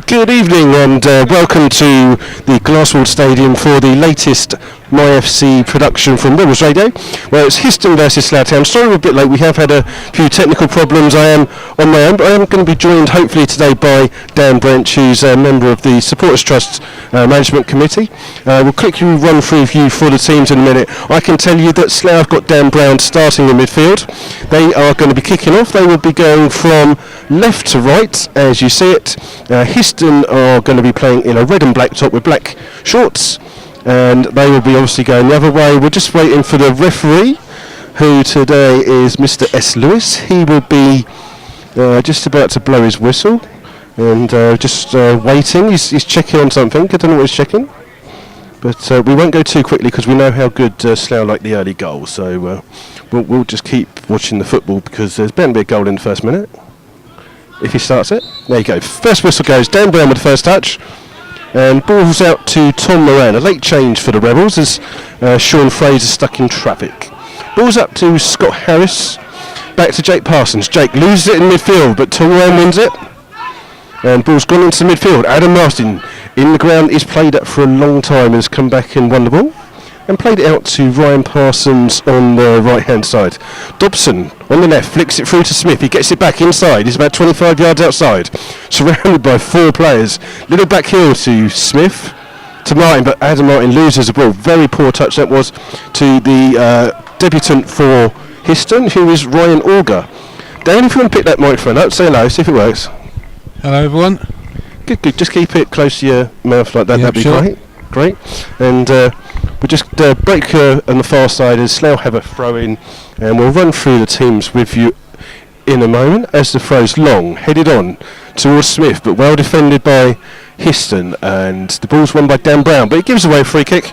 Good evening and welcome to the Glasswood Stadium for the latest MyFC production from Rebels Radio. Well, it's Histon versus Slough Town. Sorry we're a bit late, we have had a few technical problems. I am on my own, but I am going to be joined hopefully today by Dan Branch, who's a member of the Supporters Trust Management Committee. We'll quickly run through a few for the teams in a minute. I can tell you that Slough have got Dan Brown starting in midfield. They are going to be kicking off. They will be going from left to right, as you see it. Histon are going to be playing in a red and black top with black shorts, and they will be obviously going the other way. We're just waiting for the referee, who today is Mr. S. Lewis. He will be just about to blow his whistle, and just waiting. He's checking on something. I don't know what he's checking, but we won't go too quickly because we know how good Slough like the early goal. So we'll just keep watching the football because there's bound to be a goal in the first minute. If he starts it, there you go. First whistle goes. Dan Brown with the first touch, and ball's out to Tom Moran. A late change for the Rebels as Sean Fraser stuck in traffic. Ball's up to Scott Harris. Back to Jake Parsons. Jake loses it in midfield, but Tom Moran wins it. And ball's gone into midfield. Adam Martin in the ground. He's played it for a long time. Has come back and won the ball. And played it out to Ryan Parsons on the right-hand side. Dobson on the left, flicks it through to Smith. He gets it back inside. He's about 25 yards outside, surrounded by four players. Little back heel to Smith, to Martin, but Adam Martin loses the ball. Very poor touch that was to the debutant for Histon, who is Ryan Auger. Dan, if you want to pick that microphone up, say hello, see if it works. Hello, everyone. Good. Just keep it close to your mouth like that. Yep, That'd be sure. Great. And we'll just break on the far side as Slough have a throw in, and we'll run through the teams with you in a moment as the throw's long, headed on towards Smith, but well defended by Histon, and the ball's won by Dan Brown, but it gives away a free kick.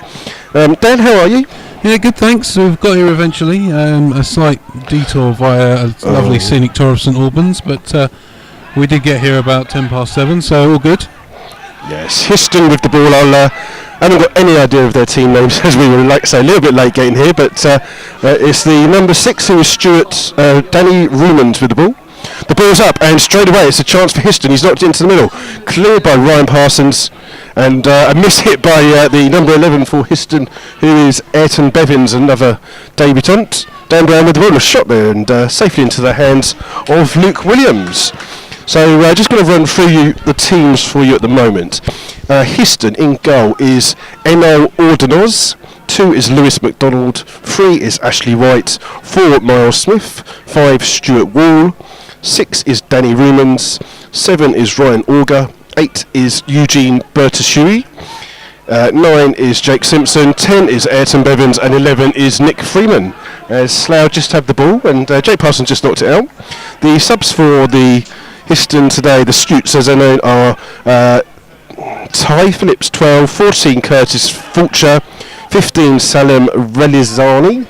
Dan, how are you? Yeah, good, thanks. We've got here eventually. A slight detour via a lovely scenic tour of St Albans, but we did get here about 7:10, so all good. Yes, Histon with the ball. I haven't got any idea of their team names as we were, like I say, a little bit late getting here, but it's the number 6 who is Stuart, Danny Rumans with the ball. The ball's up, and straight away it's a chance for Histon. He's knocked into the middle, cleared by Ryan Parsons, and a miss hit by the number 11 for Histon, who is Ayrton Bevins, another debutant. Dan Brown with the ball, a shot there, and safely into the hands of Luke Williams. So just going to run through the teams for you at the moment. Histon in goal is Emil Ordenoz, 2 is Lewis McDonald, 3 is Ashley White, 4 Miles Smith, 5 Stuart Wall, 6 is Danny Rumans, 7 is Ryan Auger, 8 is Eugene Bertashui, 9 is Jake Simpson, 10 is Ayrton Bevins, and 11 is Nick Freeman. As Slough just have the ball, and Jake Parsons just knocked it out. The subs for the Histon today, the Scoots as they're known, are Ty Phillips 12, 14 Curtis Fulcher, 15 Salim Relizani,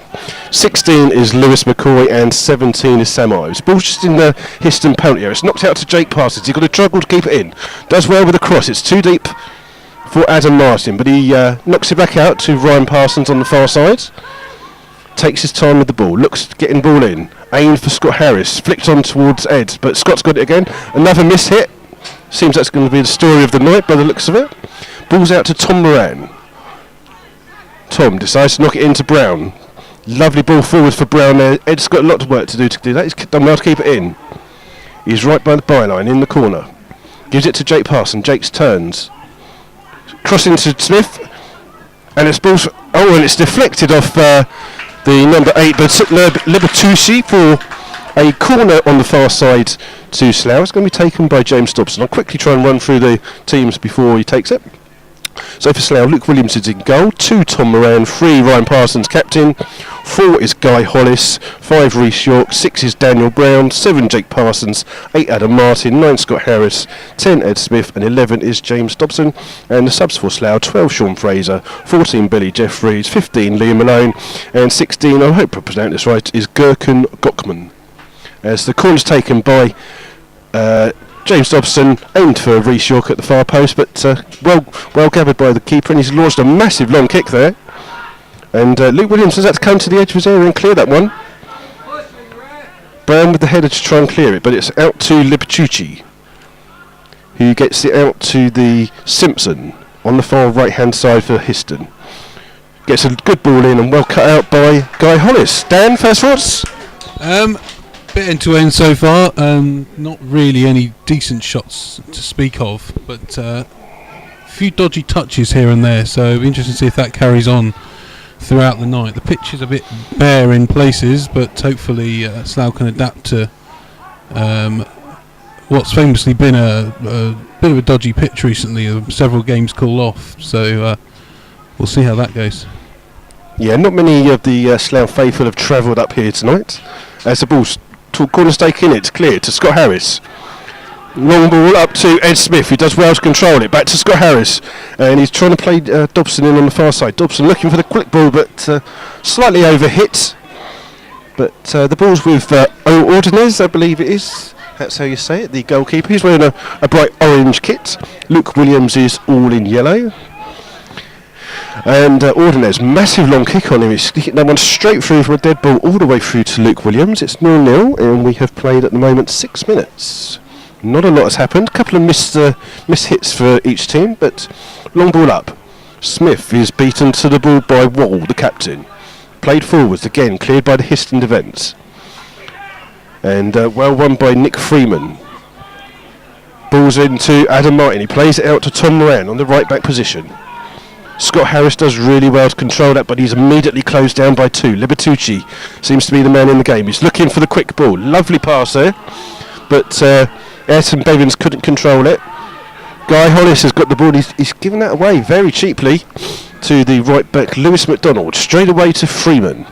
16 is Lewis McCoy, and 17 is Sam Ives. Ball's just in the Histon penalty area. It's knocked out to Jake Parsons. He's got to struggle to keep it in. Does well with the cross. It's too deep for Adam Martin, but he knocks it back out to Ryan Parsons on the far side. Takes his time with the ball, looks getting ball in, aimed for Scott Harris, flicked on towards Ed, but Scott's got it again. Another miss hit. Seems that's going to be the story of the night by the looks of it. Ball's out to Tom Moran. Tom decides to knock it into Brown. Lovely ball forward for Brown there. Ed's got a lot of work to do that. He's done well to keep it in. He's right by the byline in the corner. Gives it to Jake Parson. Jake's turns. Crossing to Smith. And it's ball's... Oh, and it's deflected off... the number 8, but Libertucci for a corner on the far side to Slough. It's going to be taken by James Dobson. I'll quickly try and run through the teams before he takes it. So for Slough, Luke Williams is in goal, 2 Tom Moran, 3 Ryan Parsons captain, 4 is Guy Hollis, 5 Rhys York, 6 is Daniel Brown, 7 Jake Parsons, 8 Adam Martin, 9 Scott Harris, 10 Ed Smith, and 11 is James Dobson. And the subs for Slough, 12 Sean Fraser, 14 Billy Jeffries, 15 Liam Malone, and 16, I hope I pronounced this right, is Gurkan Gockman. As the corner's taken by James Dobson, aimed for Rhys York at the far post, but well gathered by the keeper, and he's launched a massive long kick there. And Luke Williams has had to come to the edge of his area and clear that one. Brown with the header to try and clear it, but it's out to Libertucci, who gets it out to the Simpson on the far right hand side for Histon. Gets a good ball in and well cut out by Guy Hollis. Dan, first thoughts? Bit end to end so far. Not really any decent shots to speak of, but a few dodgy touches here and there, so it'll be interesting to see if that carries on throughout the night. The pitch is a bit bare in places, but hopefully Slough can adapt to what's famously been a bit of a dodgy pitch recently. Several games call off, so we'll see how that goes. Yeah, not many of the Slough faithful have travelled up here tonight. As the ball's corner stake in, it's clear to Scott Harris. Long ball up to Ed Smith, who does well to control it. Back to Scott Harris, and he's trying to play Dobson in on the far side. Dobson looking for the quick ball, but slightly overhit. But the ball's with Ordonez, I believe it is. That's how you say it, the goalkeeper. He's wearing a bright orange kit. Luke Williams is all in yellow. And Ordonez, massive long kick on him. He's hitting that one straight through from a dead ball all the way through to Luke Williams. It's 0-0, and we have played at the moment 6 minutes. Not a lot has happened. A couple of missed hits for each team, but long ball up. Smith is beaten to the ball by Wall, the captain. Played forwards again, cleared by the Histon defence. And well won by Nick Freeman. Ball's into Adam Martin. He plays it out to Tom Moran on the right back position. Scott Harris does really well to control that, but he's immediately closed down by two. Libertucci seems to be the man in the game. He's looking for the quick ball. Lovely pass there, but Ayrton Bevins couldn't control it. Guy Hollis has got the ball. He's given that away very cheaply to the right back Lewis McDonald. Straight away to Freeman.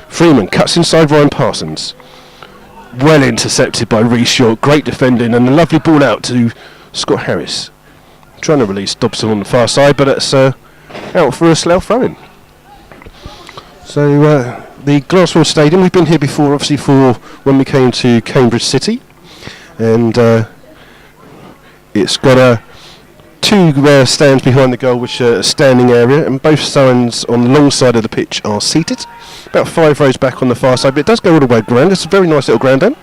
Freeman cuts inside Ryan Parsons. Well intercepted by Reece Short. Great defending and a lovely ball out to Scott Harris. Trying to release Dobson on the far side, but it's out for a Slough throw-in. So the Glasswell Stadium, we've been here before, obviously, for when we came to Cambridge City, and it's got two stands behind the goal, which are a standing area, and both stands on the long side of the pitch are seated. About 5 rows back on the far side, but it does go all the way around. It's a very nice little ground, Dan.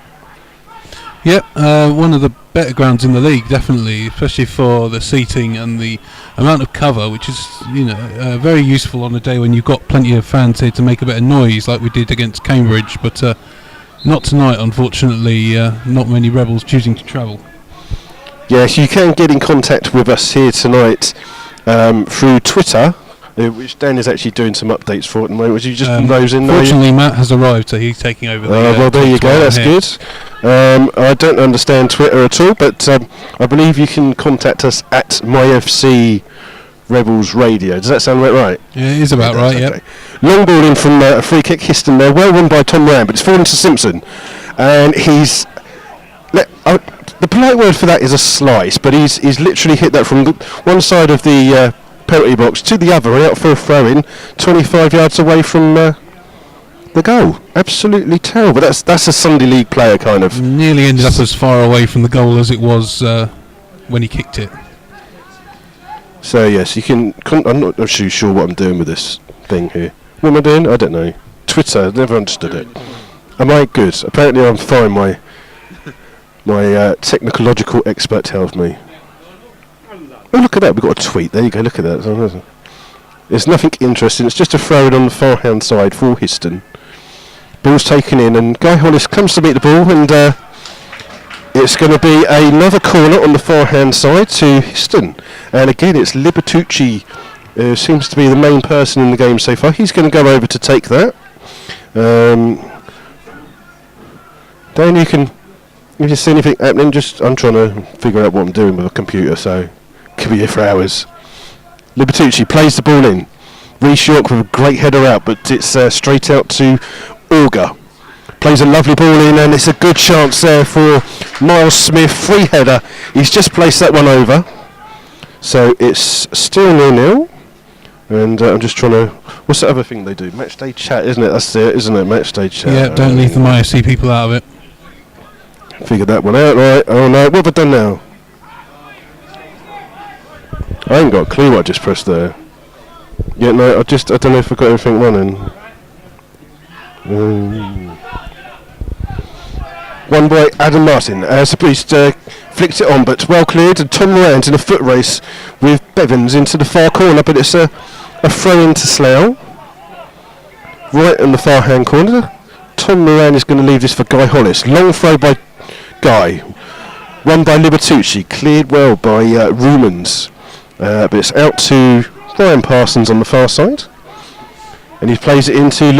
Yep, one of the better grounds in the league, definitely, especially for the seating and the amount of cover, which is, very useful on a day when you've got plenty of fans here to make a bit of noise, like we did against Cambridge. But not tonight, unfortunately. Not many Rebels choosing to travel. Yes, you can get in contact with us here tonight through Twitter, which Dan is actually doing some updates for at the moment. Was you just those in there? Fortunately, Matt has arrived, so he's taking over the well, there you go, that's good. I don't understand Twitter at all, but I believe you can contact us at MyFC Rebels Radio. Does that sound right? Yeah, it is about right, okay. yep. Long ball in from a free kick, Histon there. Well won by Tom Rand, but it's fallen to Simpson. And he's... the polite word for that is a slice, but he's literally hit that from one side of the penalty box to the other, out for a throw-in, 25 yards away from the goal. Absolutely terrible. That's a Sunday League player kind of. Nearly ended up as far away from the goal as it was when he kicked it. So yes, you can. I'm not actually sure what I'm doing with this thing here. What am I doing? I don't know. Twitter. Never understood it. Am I good? Apparently I'm fine. My technological expert tells me. Oh, look at that. We've got a tweet. There you go. Look at that. There's nothing interesting. It's just a throw-in on the far-hand side for Histon. Ball's taken in, and Guy Hollis comes to meet the ball, and it's going to be another corner on the far-hand side to Histon. And again, it's Libertucci, seems to be the main person in the game so far. He's going to go over to take that. Dan, if you see anything happening, I'm trying to figure out what I'm doing with a computer, so could be here for hours. Libertucci plays the ball in. Reece York with a great header out, but it's straight out to Auger. Plays a lovely ball in, and it's a good chance there for Miles Smith. Free header. He's just placed that one over. So it's still 0-0. And I'm just trying to... What's the other thing they do? Match day chat, isn't it? That's it, isn't it? Match day chat. Yeah, don't leave the MyFC people out of it. Figured that one out, right? Oh no, what have I done now? I ain't got a clue what I just pressed there. Yeah, no, I don't know if I've got everything running. One by Adam Martin. Sabist flicks it on, but well cleared, and Tom Moran's in a foot race with Bevins into the far corner, but it's a throw into Slough. Right in the far hand corner. Tom Moran is going to leave this for Guy Hollis. Long throw by Guy. Run by Libertucci. Cleared well by Rumans. But it's out to Ryan Parsons on the far side. And he plays it into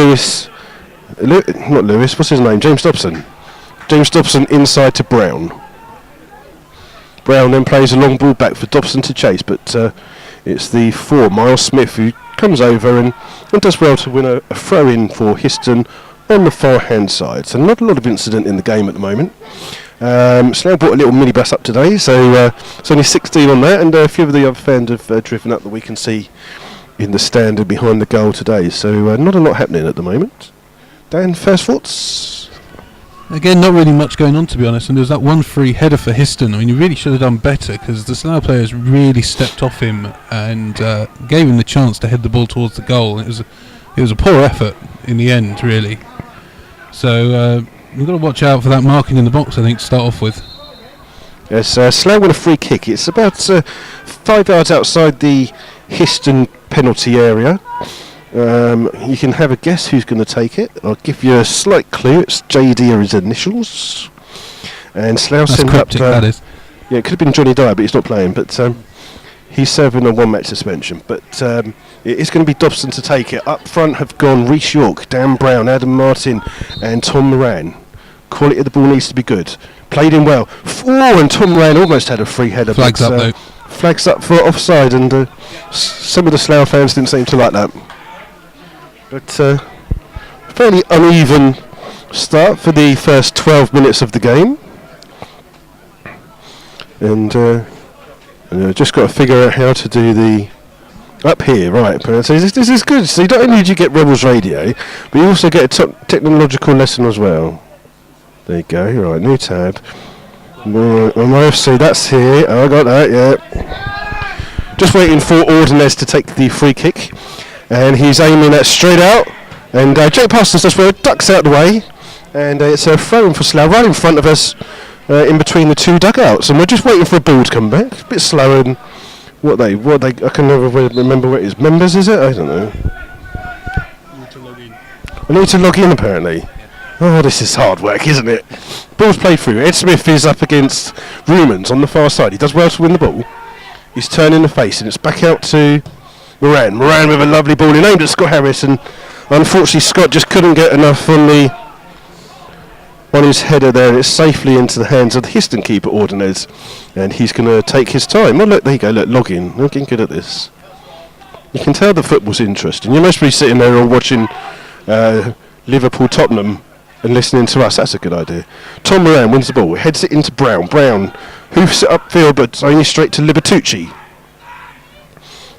not Lewis, what's his name? James Dobson. James Dobson inside to Brown. Brown then plays a long ball back for Dobson to chase, but it's the 4, Miles Smith, who comes over and does well to win a throw-in for Histon on the far hand side. So not a lot of incident in the game at the moment. Slough brought a little minibus up today, so it's only 16 on that, and a few of the other fans have driven up that we can see in the stand and behind the goal today. So not a lot happening at the moment. Dan, first thoughts? Again, not really much going on, to be honest, and there was that one free header for Histon. I mean, he really should have done better, because the Slough players really stepped off him and gave him the chance to head the ball towards the goal. And it was a poor effort in the end, really. So we've got to watch out for that marking in the box, I think, to start off with. Yes, Slough won a free kick. It's about 5 yards outside the Histon penalty area. You can have a guess who's going to take it. I'll give you a slight clue. It's JD or his initials. And Slough sent up. That is. Yeah, it could have been Johnny Dyer, but he's not playing. But he's serving a 1-match suspension. But it is going to be Dobson to take it. Up front have gone Rhys York, Dan Brown, Adam Martin, and Tom Moran. Quality of the ball needs to be good. Played in well. And Tom Moran almost had a free header. Flags up though. Flags up for offside, and some of the Slough fans didn't seem to like that. But fairly uneven start for the first 12 minutes of the game. And just got to figure out how to do the up here, right? So this is good. So not only do you get Rebels Radio, but you also get a technological lesson as well. There you go. Right, new tab. MyFC, that's here. Oh, I got that. Yeah. Just waiting for Ordonez to take the free kick. And he's aiming that straight out, and Jake Parsons does well, ducks out the way, and it's a throw-in for Slough right in front of us, in between the two dugouts, and we're just waiting for a ball to come back. A bit slower than what they I can never remember what it is. Members, is it? I don't know. I need to log in apparently. Oh, this is hard work, isn't it? Ball's played through. Ed Smith is up against Rumans on the far side. He does well to win the ball. He's turning the face, and it's back out to Moran with a lovely ball. He aimed at Scott Harris, and unfortunately Scott just couldn't get enough on his header there, and it's safely into the hands of the Histon keeper Ordonez, and he's going to take his time. Oh look, there you go, look, login. Looking good at this. You can tell the football's interesting. You must be sitting there all watching Liverpool Tottenham and listening to us. That's a good idea. Tom Moran wins the ball, heads it into Brown. Brown hoofs it upfield, but only straight to Libertucci.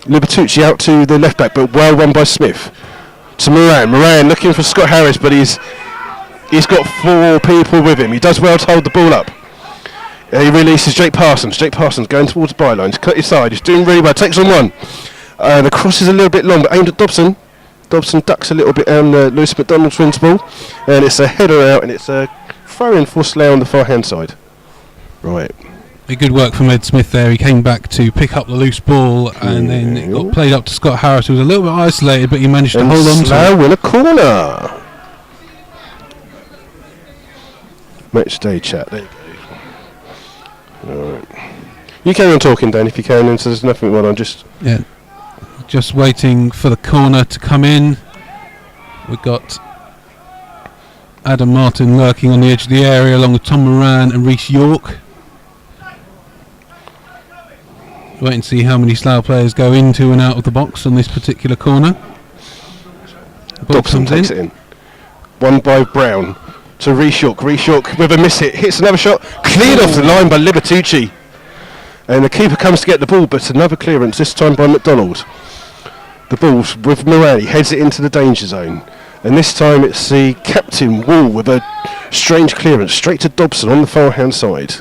Libertucci out to the left back, but well run by Smith. To Moran looking for Scott Harris, but he's got 4 people with him. He does well to hold the ball up. He releases Jake Parsons. Jake Parsons going towards the byline. He's cut his side. He's doing really well. Takes on one. The cross is a little bit long, but aimed at Dobson. Dobson ducks a little bit on Lewis McDonald's wins ball, and it's a header out, and it's a throw-in for Slough on the far-hand side. Right. Good work from Ed Smith there. He came back to pick up the loose ball, and then it got played up to Scott Harris, who was a little bit isolated, but he managed to hold on to it. Slough win a corner. Match day chat. There you go. All right. You carry on talking, Dan, if you can. And so there's nothing going on. Just waiting for the corner to come in. We've got Adam Martin lurking on the edge of the area, along with Tom Moran and Rhys York. Wait and see how many Slough players go into and out of the box on this particular corner. Dobson takes it in. One by Brown to Rhys York. Rhys York with a miss hit. Hits another shot. Cleared off the line by Libertucci. And the keeper comes to get the ball, but another clearance, this time by McDonald. The ball's with Moran. He heads it into the danger zone. And this time it's the captain, Wall, with a strange clearance straight to Dobson on the far-hand side.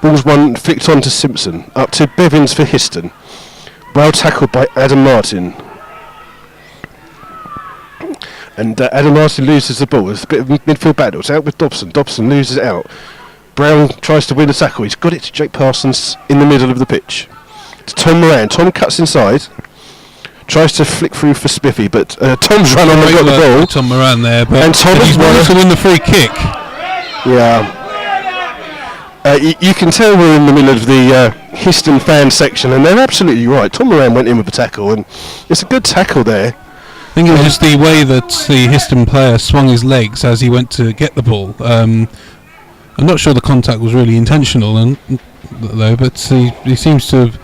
Ball's one flicked on to Simpson, up to Bevins for Histon. Well tackled by Adam Martin. And Adam Martin loses the ball. There's a bit of midfield battle. It's out with Dobson. Dobson loses it out. Brown tries to win the tackle. He's got it to Jake Parsons in the middle of the pitch. To Tom Moran. Tom cuts inside. Tries to flick through for Spiffy, but Tom's run on and got the ball. Tom Moran there, but and Tom he's wanted to win the free kick. Yeah. You can tell we're in the middle of the Histon fan section, and they're absolutely right. Tom Moran went in with the tackle, and it's a good tackle there. I think it was just the way that the Histon player swung his legs as he went to get the ball. I'm not sure the contact was really intentional, though, but he seems to have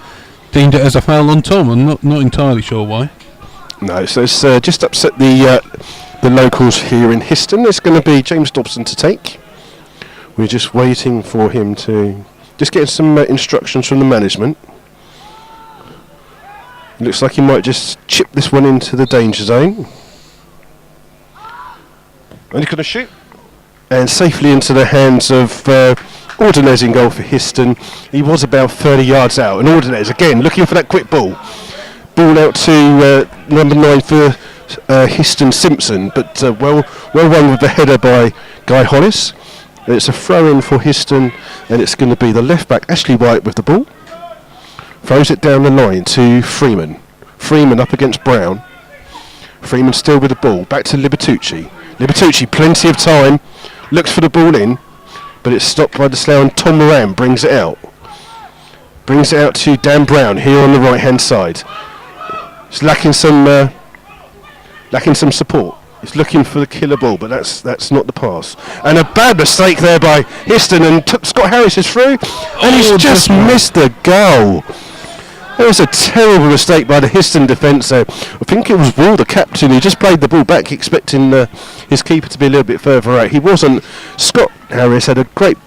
deemed it as a foul on Tom. I'm not entirely sure why. No, so it's just upset the locals here in Histon. It's going to be James Dobson to take. We're just waiting for him to just get some instructions from the management. Looks like he might just chip this one into the danger zone. And he's going to shoot. And safely into the hands of Ordonez in goal for Histon. He was about 30 yards out. And Ordonez, again, looking for that quick ball. Ball out to number 9 for Histon Simpson. But well won with the header by Guy Hollis. It's a throw-in for Histon, and it's going to be the left-back, Ashley White, with the ball. Throws it down the line to Freeman. Freeman up against Brown. Freeman still with the ball. Back to Libertucci. Libertucci, plenty of time. Looks for the ball in, but it's stopped by the Slough, and Tom Moran brings it out. Brings it out to Dan Brown here on the right-hand side. It's lacking some support. He's looking for the killer ball, but that's not the pass. And a bad mistake there by Histon, and Scott Harris is through, and he's just missed the goal. It was a terrible mistake by the Histon defence there. I think it was Wall, the captain, who just played the ball back, expecting his keeper to be a little bit further out. He wasn't. Scott Harris had a great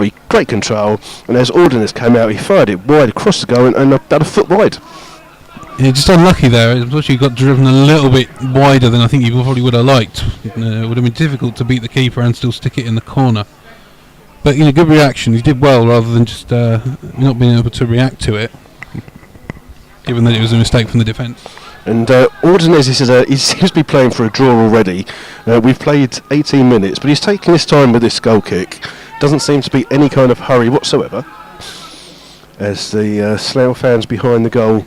control, and as Ordonez came out, he fired it wide across the goal and about a foot wide. Yeah, just unlucky there. Unfortunately, got driven a little bit wider than I think he probably would have liked. It would have been difficult to beat the keeper and still stick it in the corner. But good reaction. He did well rather than just not being able to react to it, given that it was a mistake from the defence. And Ordonez he seems to be playing for a draw already. We've played 18 minutes, but he's taking his time with this goal kick. Doesn't seem to be any kind of hurry whatsoever. As the Slough fans behind the goal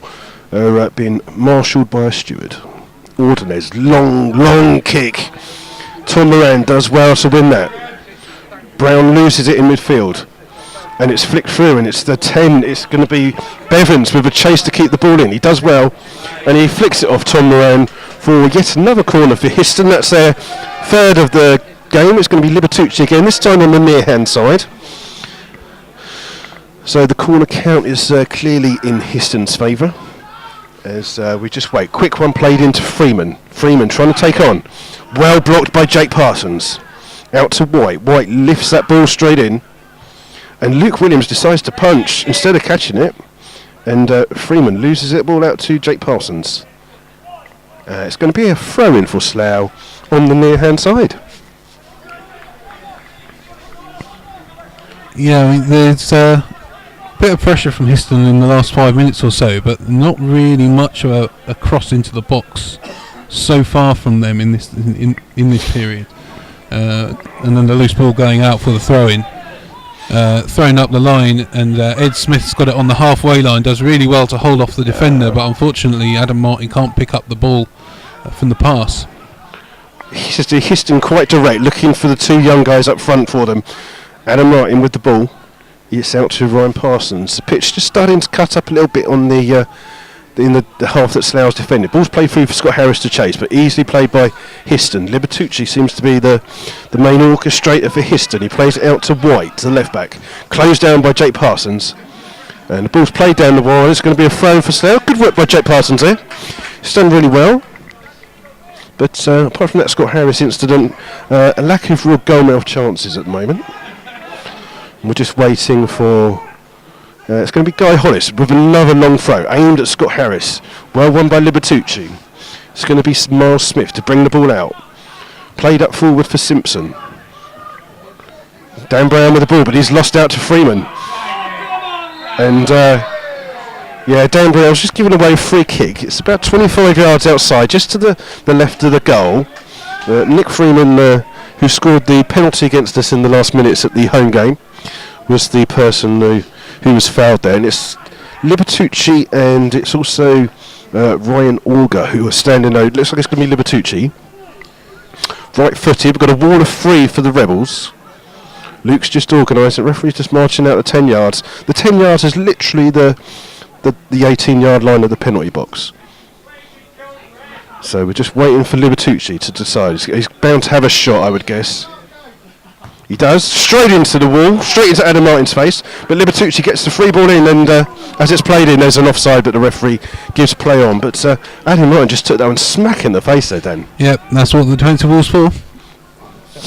are being marshalled by a steward. Ordonez, long kick. Tom Moran does well to win that. Brown loses it in midfield, and it's flicked through, and it's the 10. It's going to be Bevans with a chase to keep the ball in. He does well, and he flicks it off Tom Moran for yet another corner for Histon. That's their third of the game. It's going to be Libertucci again, this time on the near hand side. So the corner count is clearly in Histon's favour. As we just wait. Quick one played into Freeman. Freeman trying to take on. Well blocked by Jake Parsons. Out to White. White lifts that ball straight in. And Luke Williams decides to punch instead of catching it. And Freeman loses it. Ball out to Jake Parsons. It's going to be a throw-in for Slough on the near-hand side. Yeah, I mean, there's bit of pressure from Histon in the last 5 minutes or so, but not really much of a cross into the box so far from them in this period. And then the loose ball going out for the throw-in, throwing up the line, and Ed Smith's got it on the halfway line. Does really well to hold off the defender, but unfortunately Adam Martin can't pick up the ball from the pass. He's just Histon quite direct, looking for the two young guys up front for them. Adam Martin with the ball. It's out to Ryan Parsons. The pitch just starting to cut up a little bit on the half that Slough's defended. Ball's played through for Scott Harris to chase, but easily played by Histon. Libertucci seems to be the main orchestrator for Histon. He plays it out to White, to the left back. Closed down by Jake Parsons. And the ball's played down the wall. It's going to be a throw for Slough. Good work by Jake Parsons here. He's done really well. But apart from that Scott Harris incident, a lack of real goal-mouth chances at the moment. We're just waiting for... it's going to be Guy Hollis with another long throw aimed at Scott Harris. Well won by Libertucci. It's going to be Miles Smith to bring the ball out. Played up forward for Simpson. Dan Brown with the ball, but he's lost out to Freeman. And Yeah, Dan Brown's just giving away a free kick. It's about 25 yards outside, just to the left of the goal. Nick Freeman, who scored the penalty against us in the last minutes at the home game, was the person who was fouled there. And it's Libertucci and it's also Ryan Auger who are standing out. It looks like it's going to be Libertucci. Right footed, we've got a wall of three for the Rebels. Luke's just organised it. Referee's just marching out the 10 yards. The 10 yards is literally the 18-yard line of the penalty box. So we're just waiting for Libertucci to decide. He's bound to have a shot, I would guess. He does. Straight into the wall, straight into Adam Martin's face. But Libertucci gets the free ball in, and as it's played in, there's an offside, but the referee gives play on. But Adam Martin just took that one smack in the face there, Dan. Yep, that's what the defensive wall's for.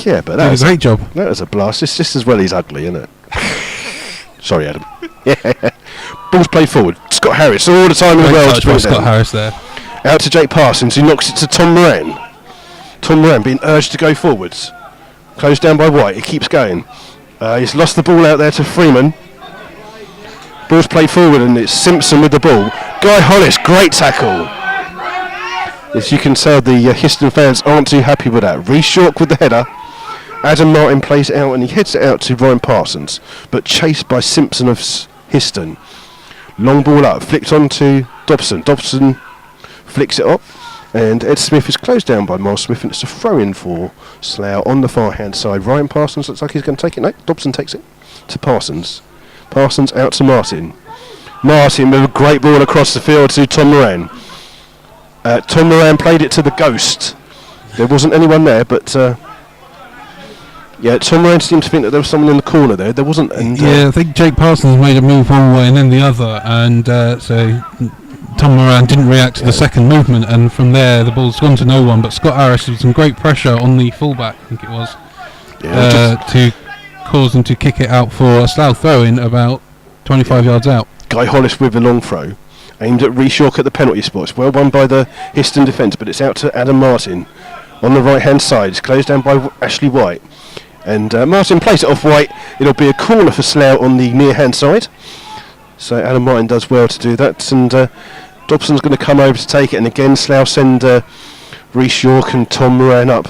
Yeah, but that was a great job. That was a blast. It's just as well he's ugly, isn't it? Sorry, Adam. Yeah. Ball's played forward. Scott Harris, all the time in the world. Scott Harris there. Out to Jake Parsons, who knocks it to Tom Moran. Tom Moran being urged to go forwards. Closed down by White. He keeps going. He's lost the ball out there to Freeman. Ball's played forward, and it's Simpson with the ball. Guy Hollis, great tackle. As you can tell, the Histon fans aren't too happy with that. Reece York with the header. Adam Martin plays it out, and he heads it out to Ryan Parsons, but chased by Simpson of Histon. Long ball up, flicked on to Dobson. Dobson flicks it up, and Ed Smith is closed down by Miles Smith, and it's a throw-in for Slough on the far-hand side. Ryan Parsons looks like he's going to take it. No, Dobson takes it to Parsons. Parsons out to Martin. Martin with a great ball across the field to Tom Moran. Tom Moran played it to the Ghost. There wasn't anyone there, but Tom Moran seemed to think that there was someone in the corner there. There wasn't. And, I think Jake Parsons made a move one way and then the other, and so Tom Moran didn't react to the second movement, and from there the ball's gone to no one. But Scott Harris with some great pressure on the fullback, I think it was, to cause them to kick it out for a Slough throw-in about 25 yards out. Guy Hollis with a long throw, aimed at Reece York at the penalty spot. It's well won by the Histon defence, but it's out to Adam Martin on the right-hand side. It's closed down by Ashley White. And Martin plays it off White. It'll be a corner for Slough on the near-hand side. So Adam Martin does well to do that. And Dobson's going to come over to take it. And again, Slough send Reece York and Tom Moran up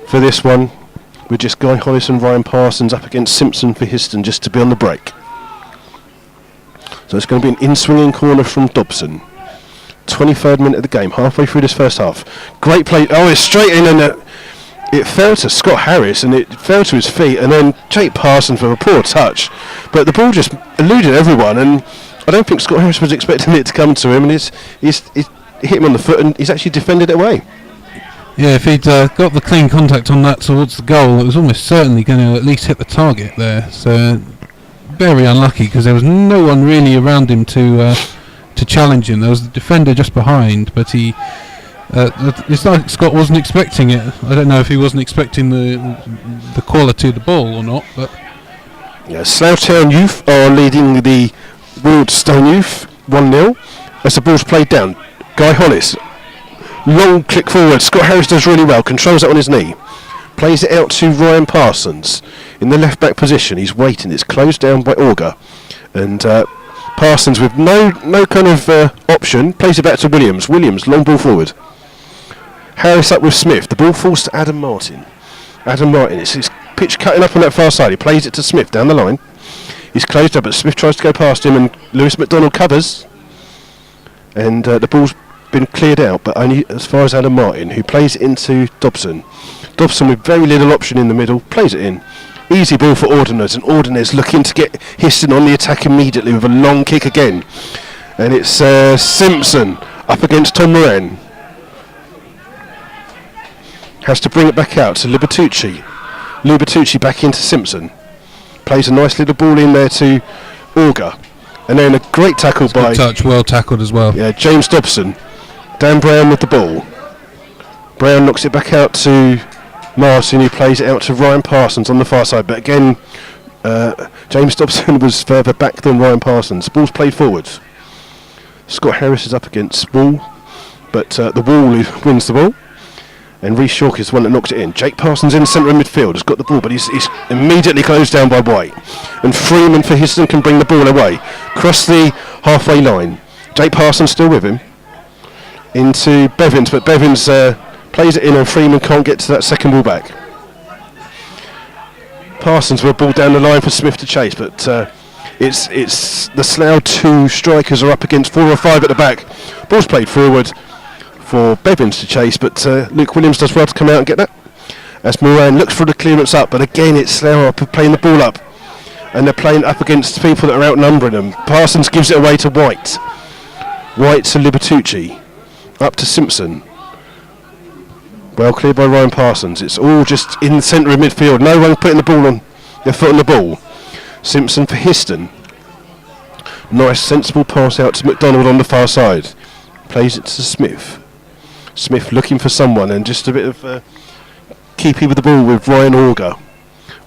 for this one. With just Guy Hollis and Ryan Parsons up against Simpson for Histon just to be on the break. So it's going to be an in-swinging corner from Dobson. 23rd minute of the game, halfway through this first half. Great play. Oh, it's straight in, and it fell to Scott Harris, and it fell to his feet, and then Jake Parsons with a poor touch. But the ball just eluded everyone, and I don't think Scott Harris was expecting it to come to him, and he's hit him on the foot, and he's actually defended it away. Yeah, if he'd got the clean contact on that towards the goal, it was almost certainly going to at least hit the target there. So very unlucky, because there was no one really around him to challenge him. There was the defender just behind, but he. It's like Scott wasn't expecting it. I don't know if he wasn't expecting the quality of the ball or not, but Slough Town Youth are leading the Wildstone Youth 1-0 as the ball's played down. Guy Hollis, long click forward. Scott Harris does really well, controls it on his knee, plays it out to Ryan Parsons in the left back position. He's waiting. It's closed down by Auger, and Parsons with no kind of option plays it back to Williams. Williams, long ball forward. Harris up with Smith. The ball falls to Adam Martin. It's his pitch cutting up on that far side. He plays it to Smith down the line. He's closed up, but Smith tries to go past him, and Lewis McDonald covers. And the ball's been cleared out, but only as far as Adam Martin, who plays it into Dobson. Dobson with very little option in the middle, plays it in. Easy ball for Ordonez, and Ordonez looking to get Histon on the attack immediately with a long kick again. And it's Simpson up against Tom Moran. Has to bring it back out to Libertucci. Libertucci back into Simpson. Plays a nice little ball in there to Auger. And then a great tackle by... Good touch, well tackled as well. Yeah, James Dobson. Dan Brown with the ball. Brown knocks it back out to Martin, who plays it out to Ryan Parsons on the far side. But again, James Dobson was further back than Ryan Parsons. Ball's played forwards. Scott Harris is up against Wall. But the Wall wins the ball. And Reece York is the one that knocks it in. Jake Parsons in the centre of midfield has got the ball, but he's immediately closed down by White. And Freeman for Histon can bring the ball away. Cross the halfway line. Jake Parsons still with him. Into Bevins, but Bevins plays it in and Freeman can't get to that second ball back. Parsons with a ball down the line for Smith to chase, but it's the Slough 2 strikers are up against 4 or 5 at the back. Ball's played forward for Bevins to chase, but Luke Williams does well to come out and get that. As Moran looks for the clearance up, but again it's Slough playing the ball up, and they're playing up against people that are outnumbering them. Parsons gives it away to White. White to Libertucci, up to Simpson. Well cleared by Ryan Parsons. It's all just in the centre of midfield. No one putting the ball on their foot on the ball. Simpson for Histon. Nice sensible pass out to McDonald on the far side. Plays it to Smith. Smith looking for someone, and just a bit of keeping with the ball with Ryan Auger.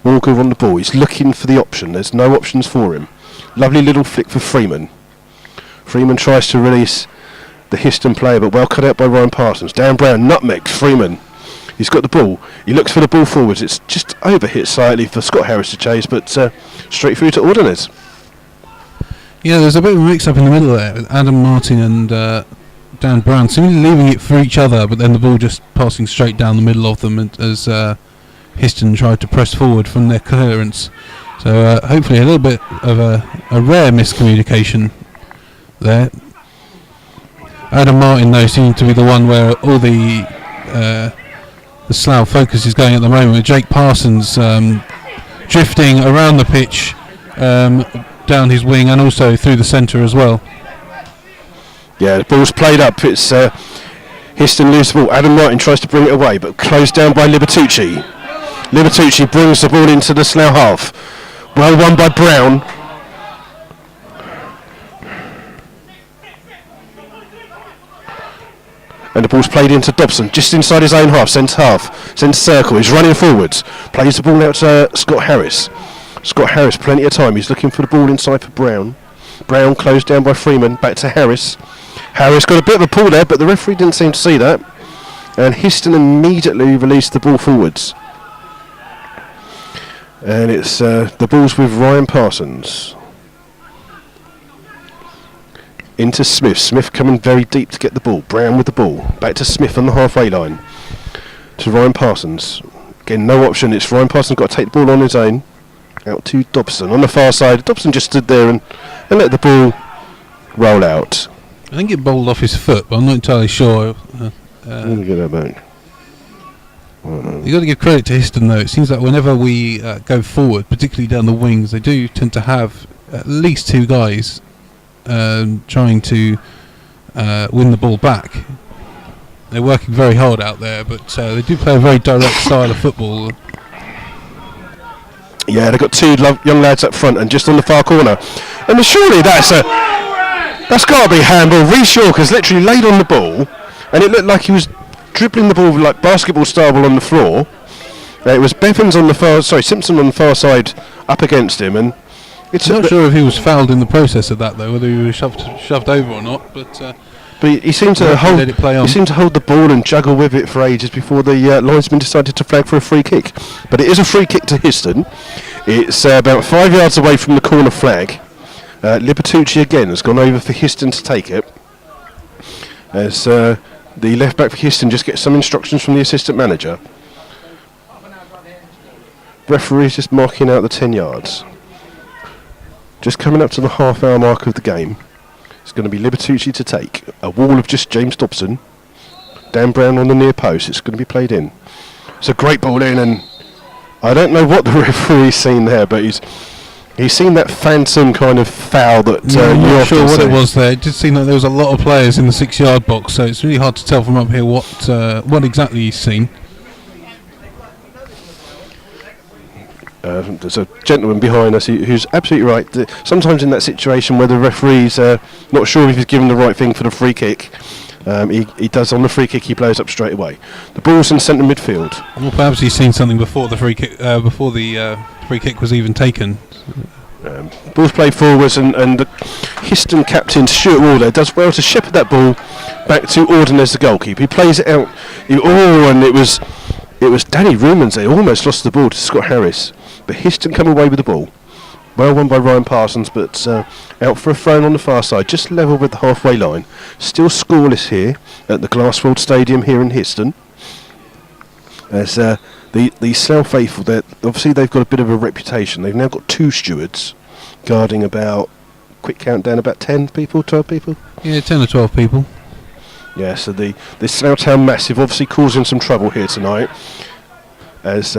Auger on the ball. He's looking for the option. There's no options for him. Lovely little flick for Freeman. Freeman tries to release the Histon player, but well cut out by Ryan Parsons. Dan Brown nutmegs Freeman. He's got the ball. He looks for the ball forwards. It's just overhit slightly for Scott Harris to chase, but straight through to Ordonez. Yeah, there's a bit of a mix-up in the middle there with Adam Martin and Dan Brown seemingly leaving it for each other, but then the ball just passing straight down the middle of them as Histon tried to press forward from their clearance. So hopefully a little bit of a rare miscommunication there. Adam Martin, though, seemed to be the one where all the Slough focus is going at the moment, with Jake Parsons drifting around the pitch, down his wing and also through the centre as well. Yeah, the ball's played up. It's Histon loses the ball. Adam Martin tries to bring it away, but closed down by Libertucci. Libertucci brings the ball into the Slough half. Well won by Brown. And the ball's played into Dobson, just inside his own half, centre circle. He's running forwards. Plays the ball out to Scott Harris. Scott Harris, plenty of time. He's looking for the ball inside for Brown. Brown closed down by Freeman. Back to Harris. Harris got a bit of a pull there, but the referee didn't seem to see that. And Histon immediately released the ball forwards. And it's the ball's with Ryan Parsons. Into Smith. Smith coming very deep to get the ball. Brown with the ball. Back to Smith on the halfway line. To Ryan Parsons. Again, no option. It's Ryan Parsons got to take the ball on his own. Out to Dobson on the far side. Dobson just stood there and let the ball roll out. I think it bowled off his foot, but I'm not entirely sure. Let me get that back. You've got to give credit to Histon, though. It seems like whenever we go forward, particularly down the wings, they do tend to have at least two guys trying to win the ball back. They're working very hard out there, but they do play a very direct style of football. Yeah, they've got two young lads up front and just on the far corner. And surely that's got to be handball. Reece York has literally laid on the ball, and it looked like he was dribbling the ball like basketball style on the floor. It was Simpson on the far side up against him, and I'm not sure if he was fouled in the process of that, though, whether he was shoved over or not. But he seemed to hold the ball and juggle with it for ages before the linesman decided to flag for a free kick. But it is a free kick to Histon. It's about 5 yards away from the corner flag. Libertucci again has gone over for Histon to take it. As the left back for Histon just gets some instructions from the assistant manager. Referee's just marking out the 10 yards. Just coming up to the half-hour mark of the game. It's going to be Libertucci to take. A wall of just James Dobson. Dan Brown on the near post. It's going to be played in. It's a great ball in, and I don't know what the referee's seen there, but he's seen that phantom kind of foul that I'm not sure what it was there. It did seem like there was a lot of players in the 6-yard box, so it's really hard to tell from up here what exactly he's seen. There's a gentleman behind us who's absolutely right. Sometimes in that situation where the referee's not sure if he's given the right thing for the free kick, he does on the free kick. He blows up straight away. The ball's in centre midfield. Well, perhaps he's seen something before the free kick. Before the free kick was even taken. Ball's played forwards, and the Histon captain Stuart Waller does well to shepherd that ball back to Ordonez, the goalkeeper. He plays it out. And it was Danny Rumans. They almost lost the ball to Scott Harris, but Histon come away with the ball. Well won by Ryan Parsons, but out for a throw on the far side, just level with the halfway line. Still scoreless here at the Glassfield Stadium here in Histon. As the Slough faithful, obviously they've got a bit of a reputation. They've now got 2 stewards guarding about, quick countdown, about 10 people, 12 people? Yeah, 10 or 12 people. Yeah, so the Slough Town Massive obviously causing some trouble here tonight. As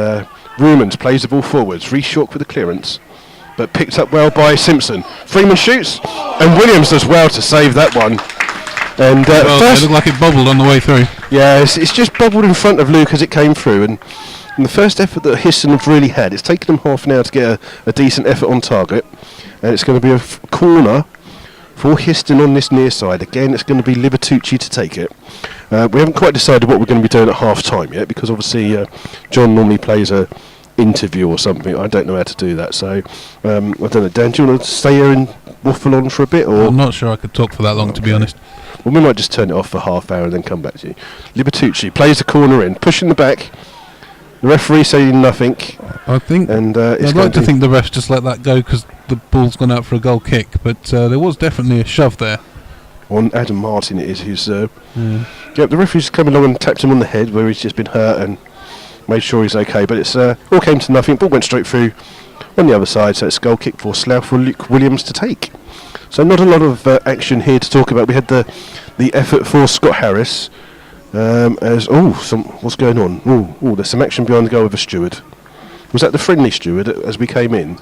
Rumans plays the ball forwards, Reshawk with the clearance, but picked up well by Simpson. Freeman shoots, and Williams does well to save that one. And it looked like it bobbled on the way through. Yeah, it's just bobbled in front of Luke as it came through, and the first effort that Histon have really had, it's taken them half an hour to get a decent effort on target, and it's going to be a corner for Histon on this near side. Again, it's going to be Libertucci to take it. We haven't quite decided what we're going to be doing at half time yet, because obviously John normally plays a interview or something. I don't know how to do that, so I don't know. Dan, do you want to stay here and waffle on for a bit? Or I'm not sure I could talk for that long, to be honest. Well, we might just turn it off for half hour and then come back to you. Libertucci plays the corner in, pushing the back. The referee saying nothing. I think, and I'd like to think the refs just let that go because the ball's gone out for a goal kick, but there was definitely a shove there. On Adam Martin it is, who's the referee's come along and tapped him on the head where he's just been hurt and made sure he's okay, but it's all came to nothing. Ball went straight through on the other side, so it's a goal kick for Slough for Luke Williams to take. So not a lot of action here to talk about. We had the effort for Scott Harris. What's going on? There's some action behind the goal with a steward. Was that the friendly steward as we came in?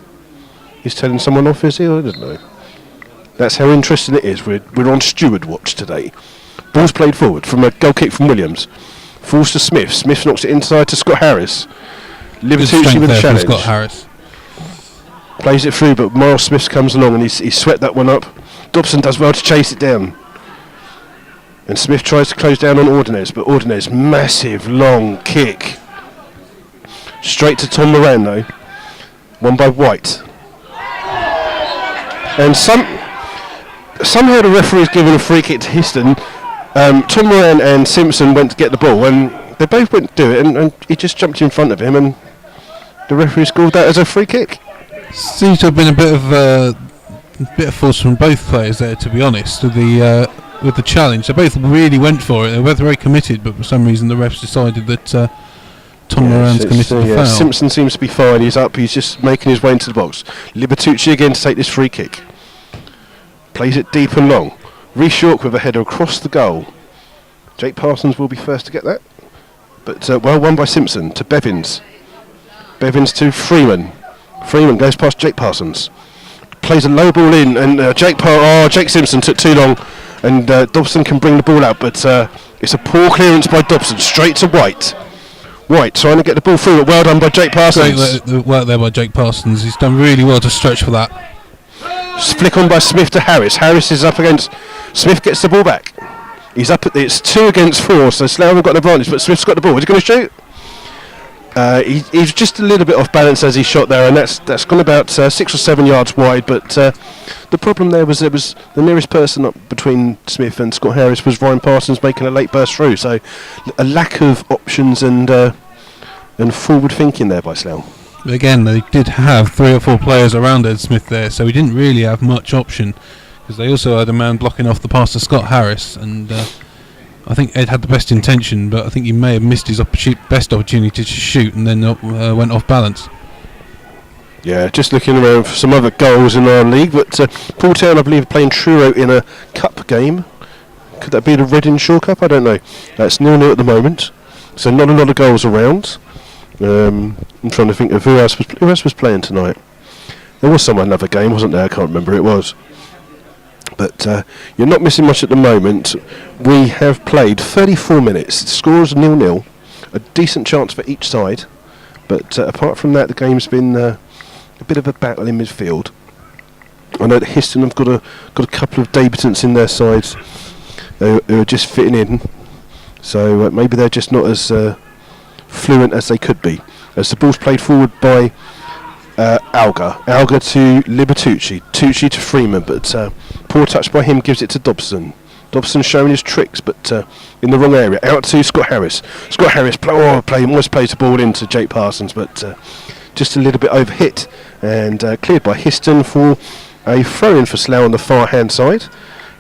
He's telling someone off, is he? I don't know. That's how interesting it is. We're on steward watch today. Ball's played forward from a goal kick from Williams. Falls to Smith. Smith knocks it inside to Scott Harris. Libertucci with a challenge. Scott Harris plays it through, but Miles Smith comes along and he swept that one up. Dobson does well to chase it down. And Smith tries to close down on Ordonez, but Ordonez, massive long kick. Straight to Tom Moran though. Won by White. And somehow the referee's given a free kick to Histon. Tom Moran and Simpson went to get the ball, and they both went to do it, and he just jumped in front of him, and the referee scored that as a free kick. Seems to have been a bit of force from both players there, to be honest. With the challenge, they both really went for it. They were both very committed, but for some reason the refs decided that Tom Moran's committed the foul. Simpson seems to be fine. He's up. He's just making his way into the box. Libertucci again to take this free kick. Plays it deep and long. Reshawk with a header across the goal. Jake Parsons will be first to get that, but well won by Simpson to Bevins. Bevins to Freeman. Freeman goes past Jake Parsons. Plays a low ball in, and Jake Simpson took too long. And Dobson can bring the ball out, but it's a poor clearance by Dobson, straight to White. White trying to get the ball through, but well done by Jake Parsons. Great work there by Jake Parsons. He's done really well to stretch for that. Flick on by Smith to Harris. Harris is up against... Smith gets the ball back. He's up at it's 2 against 4, so Slough have got an advantage, but Smith's got the ball. Is he going to shoot? He's just a little bit off balance as he shot there, and that's gone about 6 or 7 yards wide, but the problem there was the nearest person up between Smith and Scott Harris was Ryan Parsons making a late burst through, so a lack of options and forward thinking there by Slough. Again, they did have 3 or 4 players around Ed Smith there, so he didn't really have much option, because they also had a man blocking off the pass to Scott Harris, and I think Ed had the best intention, but I think he may have missed his best opportunity to shoot and then went off balance. Yeah, just looking around for some other goals in our league, but Paul Town, I believe, are playing Truro in a cup game. Could that be the Reading Shore Cup? I don't know. It's 0-0 at the moment, so not a lot of goals around. I'm trying to think of who else was playing tonight. There was another game, wasn't there? I can't remember who it was. But you're not missing much at the moment. We have played 34 minutes. The score is 0-0. A decent chance for each side. But apart from that, the game's been a bit of a battle in midfield. I know that Histon have got a couple of debutants in their sides who are just fitting in. So maybe they're just not as fluent as they could be. As the ball's played forward by Alga to Libertucci, Tucci to Freeman, but poor touch by him gives it to Dobson Dobson showing his tricks, but in the wrong area. Out to Scott Harris. Scott Harris almost plays the ball into Jake Parsons, but just a little bit overhit, and cleared by Histon for a throw-in for Slough on the far hand side.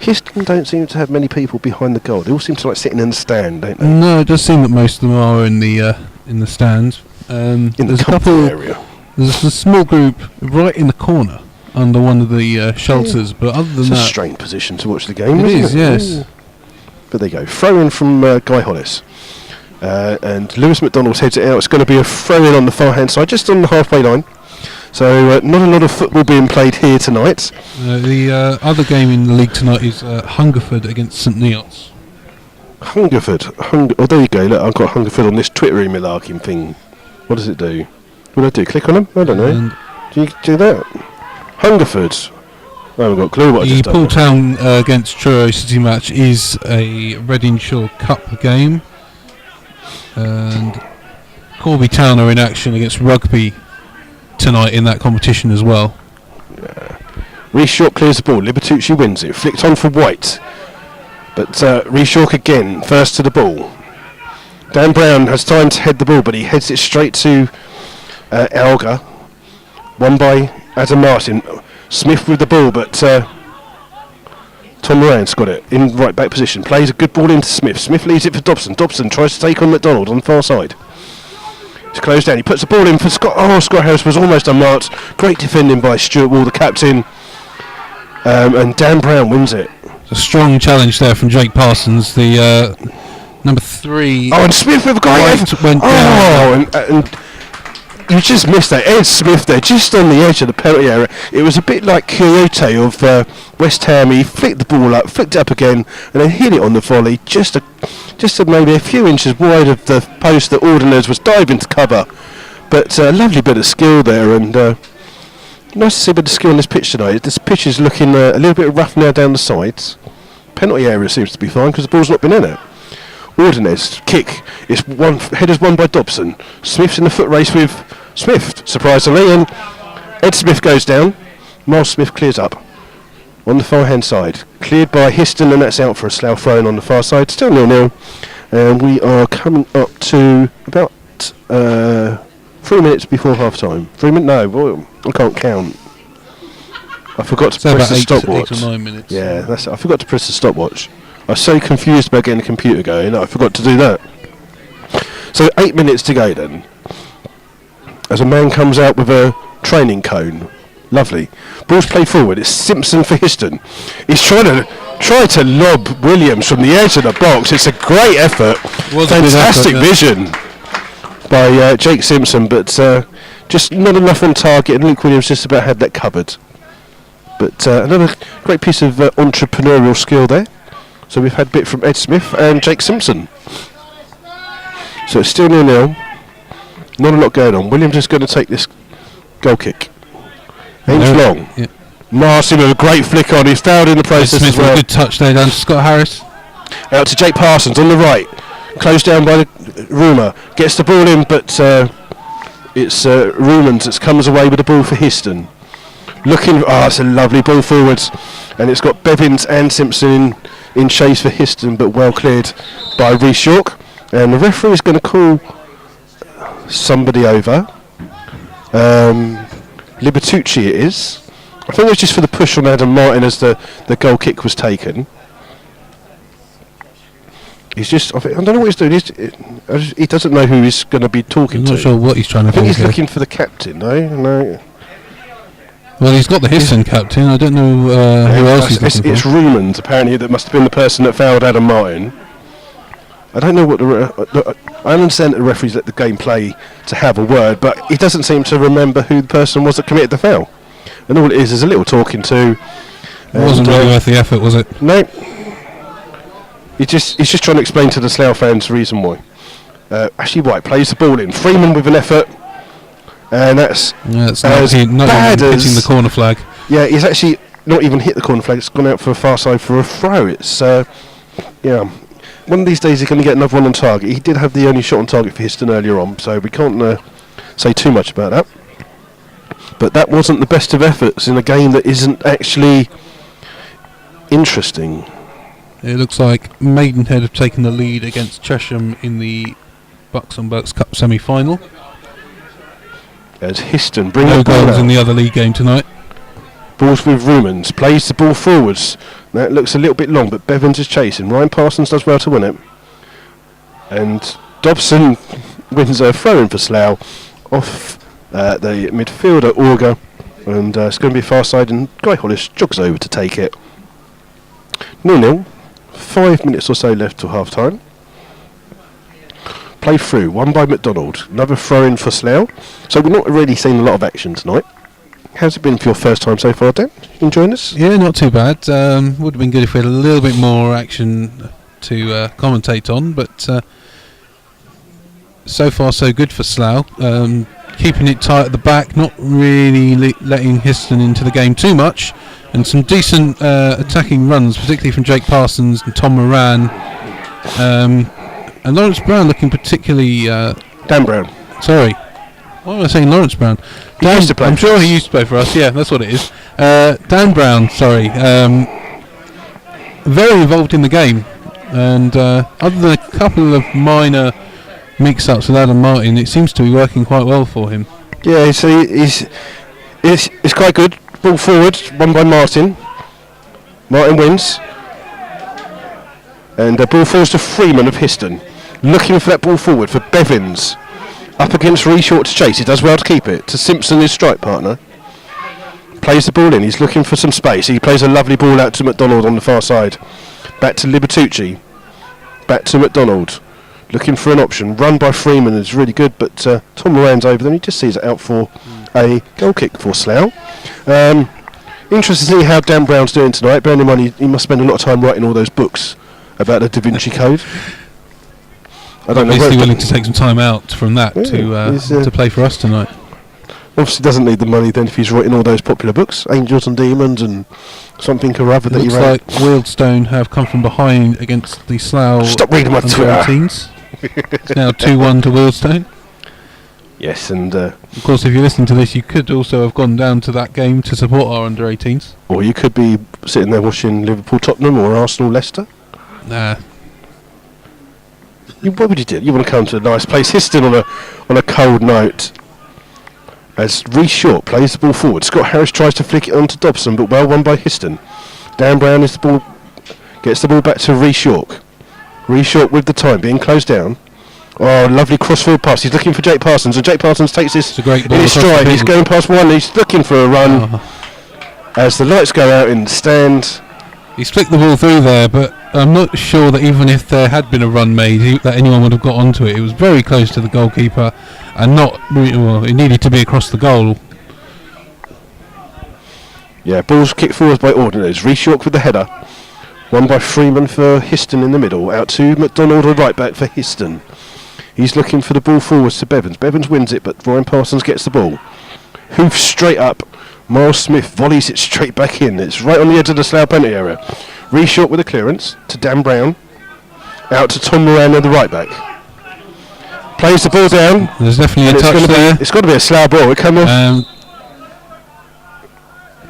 Histon don't seem to have many people behind the goal. They all seem to like sitting in the stand, don't they? No, it does seem that most of them are in the stands. In There's the a couple. area. There's a small group right in the corner under one of the shelters, but other than It's a that, strange position to watch the game. it isn't is. Yes. But there you go. Throw-in from Guy Hollis. And Lewis McDonald heads it out. It's going to be a throw-in on the far hand side, just on the halfway line. So not a lot of football being played here tonight. The other game in the league tonight is Hungerford against St Neots. Hungerford. Oh, there you go. Look, I've got Hungerford on this Twitter email thing. What does it do? What do I do? Click on them? I don't know. And Do you do that? Hungerford. I haven't got a clue what I the just done. Poole Town against Truro City match is a Readingshire Cup game, and Corby Town are in action against Rugby tonight in that competition as well. Reece York clears the ball. Libertucci wins it. Flicked on for White. But Reece York again, first to the ball. Dan Brown has time to head the ball, but he heads it straight to Alga. Won by Adam Martin. Smith with the ball, but Tom Moran's got it in right back position. Plays a good ball into Smith. Smith leaves it for Dobson. Dobson tries to take on McDonald on the far side. To close down, he puts the ball in for Scott. Oh, Scott Harris was almost unmarked. Great defending by Stuart Wall, the captain. And Dan Brown wins it. A strong challenge there from Jake Parsons, the number 3. Oh, and Smith with a great effort. Went down. Oh, and you just missed that. Ed Smith there, just on the edge of the penalty area. It was a bit like Kyoto of West Ham. He flicked the ball up, flicked it up again, and then hit it on the volley, just maybe a few inches wide of the post that Ordiners was diving to cover. But a lovely bit of skill there, and nice to see a bit of skill on this pitch tonight. This pitch is looking a little bit rough now down the sides. Penalty area seems to be fine because the ball's not been in it. Ordinez kick is headers won by Dobson. Smith's in the foot race with Smith, surprisingly, and Ed Smith goes down. Miles Smith clears up on the far hand side, cleared by Histon, and that's out for a Slough throw-in on the far side. Still 0-0, and we are coming up to about 3 minutes before half time. 3 minutes? No, boy, I can't count. I forgot to press the stopwatch. 8 or 9 minutes. Yeah, that's it. I forgot to press the stopwatch. I was so confused about getting the computer going, I forgot to do that. So 8 minutes to go then. As a man comes out with a training cone. Lovely. Ball's played forward. It's Simpson for Histon. He's trying to lob Williams from the edge of the box. It's a great effort. Fantastic vision by Jake Simpson, but just not enough on target, and Luke Williams just about had that covered. But another great piece of entrepreneurial skill there. So we've had a bit from Ed Smith and Jake Simpson. So it's still 0-0. Not a lot going on. Williams is going to take this goal kick. Aims long. Yeah. Marcy with a great flick on. He's fouled in the process Smith as well. with a good touch there down to Scott Harris. Out to Jake Parsons on the right. Closed down by the Rumour. Gets the ball in, but it's Rumans that comes away with the ball for Histon. It's a lovely ball forwards. And it's got Bevins and Simpson in chase for Histon, but well cleared by Reece York. And the referee is going to call somebody over. Libertucci it is. I think it was just for the push on Adam Martin as the goal kick was taken. He's just, I don't know what he's doing. He doesn't know who he's going to be talking to. I'm not sure what he's trying to do. I think he's looking for the captain, no. Well, he's got the Histon captain. I don't know who else he's looking for. It's Rumand, apparently, that must have been the person that fouled Adam Martin. I don't know what I understand that the referees let the game play to have a word, but he doesn't seem to remember who the person was that committed the foul. And all it is a little talking to. It wasn't really worth the effort, was it? No. He's just trying to explain to the Slough fans the reason why. Ashley White plays the ball in. Freeman with an effort. And that's not bad even hitting the corner flag. Yeah, he's actually not even hit the corner flag. It's gone out for a far side for a throw. It's one of these days he's going to get another one on target. He did have the only shot on target for Histon earlier on, so we can't say too much about that. But that wasn't the best of efforts in a game that isn't actually interesting. It looks like Maidenhead have taken the lead against Chesham in the Bucks on Bucks Cup semi-final. As Histon bring No the ball goals out. in the other league game tonight. Balls with Rumans, plays the ball forwards. That looks a little bit long, but Bevins is chasing. Ryan Parsons does well to win it. And Dobson wins a throw-in for Slough off the midfielder Auger. And it's going to be far side, and Guy Hollis jogs over to take it. 0-0. 5 minutes or so left till half-time. Play through, won by McDonald. Another throw-in for Slough. So we're not really seeing a lot of action tonight. How's it been for your first time so far, Dan? Enjoying this? Yeah, not too bad. Would have been good if we had a little bit more action to commentate on, but so far so good for Slough. Keeping it tight at the back, not really letting Histon into the game too much, and some decent attacking runs, particularly from Jake Parsons and Tom Moran. And Lawrence Brown looking particularly... Dan Brown. Sorry. Why am I saying Lawrence Brown? He used to play I'm for sure us. he used to play for us, yeah, that's what it is. Dan Brown, sorry. Very involved in the game. And other than a couple of minor mix-ups with Adam Martin, it seems to be working quite well for him. Yeah, so he's quite good. Ball forward, won by Martin. Martin wins. And the ball falls to Freeman of Histon. Looking for that ball forward for Bevins. Up against Reshort to chase. He does well to keep it. To Simpson, his strike partner. Plays the ball in. He's looking for some space. He plays a lovely ball out to McDonald on the far side. Back to Libertucci. Back to McDonald. Looking for an option. Run by Freeman is really good, but Tom Moran's over them. He just sees it out for a goal kick for Slough. Interested to see how Dan Brown's doing tonight. Bearing in mind he must spend a lot of time writing all those books about the Da Vinci Code. I don't know. Obviously willing to take some time out from that to play for us tonight. Obviously doesn't need the money then if he's writing all those popular books, Angels and Demons and something or other that he Looks wrote. like Wealdstone have come from behind against the Slough Stop reading my Twitter. under-18s. It's now 2-1 to Wealdstone. Yes, and Of course, if you're listening to this, you could also have gone down to that game to support our under-18s. or you could be sitting there watching Liverpool Tottenham or Arsenal Leicester. Nah. What would you do? You want to come to a nice place. Histon on a cold note. As Reece Short plays the ball forward. Scott Harris tries to flick it on to Dobson, but well won by Histon. Dan Brown gets the ball back to Reece Short. Reece Short with the time, being closed down. Oh, lovely crossfield pass. He's looking for Jake Parsons, and Jake Parsons takes this It's a great in ball his across the stride. He's field. going past one. He's looking for a run. As the lights go out in the stand. He's flicked the ball through there, but I'm not sure that even if there had been a run made, that anyone would have got onto it. It was very close to the goalkeeper, and it needed to be across the goal. Yeah, ball's kicked forward by Ordiners. Reece York with the header. Won by Freeman for Histon in the middle. Out to McDonald, a right back for Histon. He's looking for the ball forwards to Bevins. Bevins wins it, but Ryan Parsons gets the ball. Hoof straight up. Miles Smith volleys it straight back in. It's right on the edge of the Slough penalty area. Reece York with a clearance to Dan Brown. Out to Tom Moran on the right back. Plays the ball down. There's definitely And a touch there. it's got to be a Slough ball. It came off.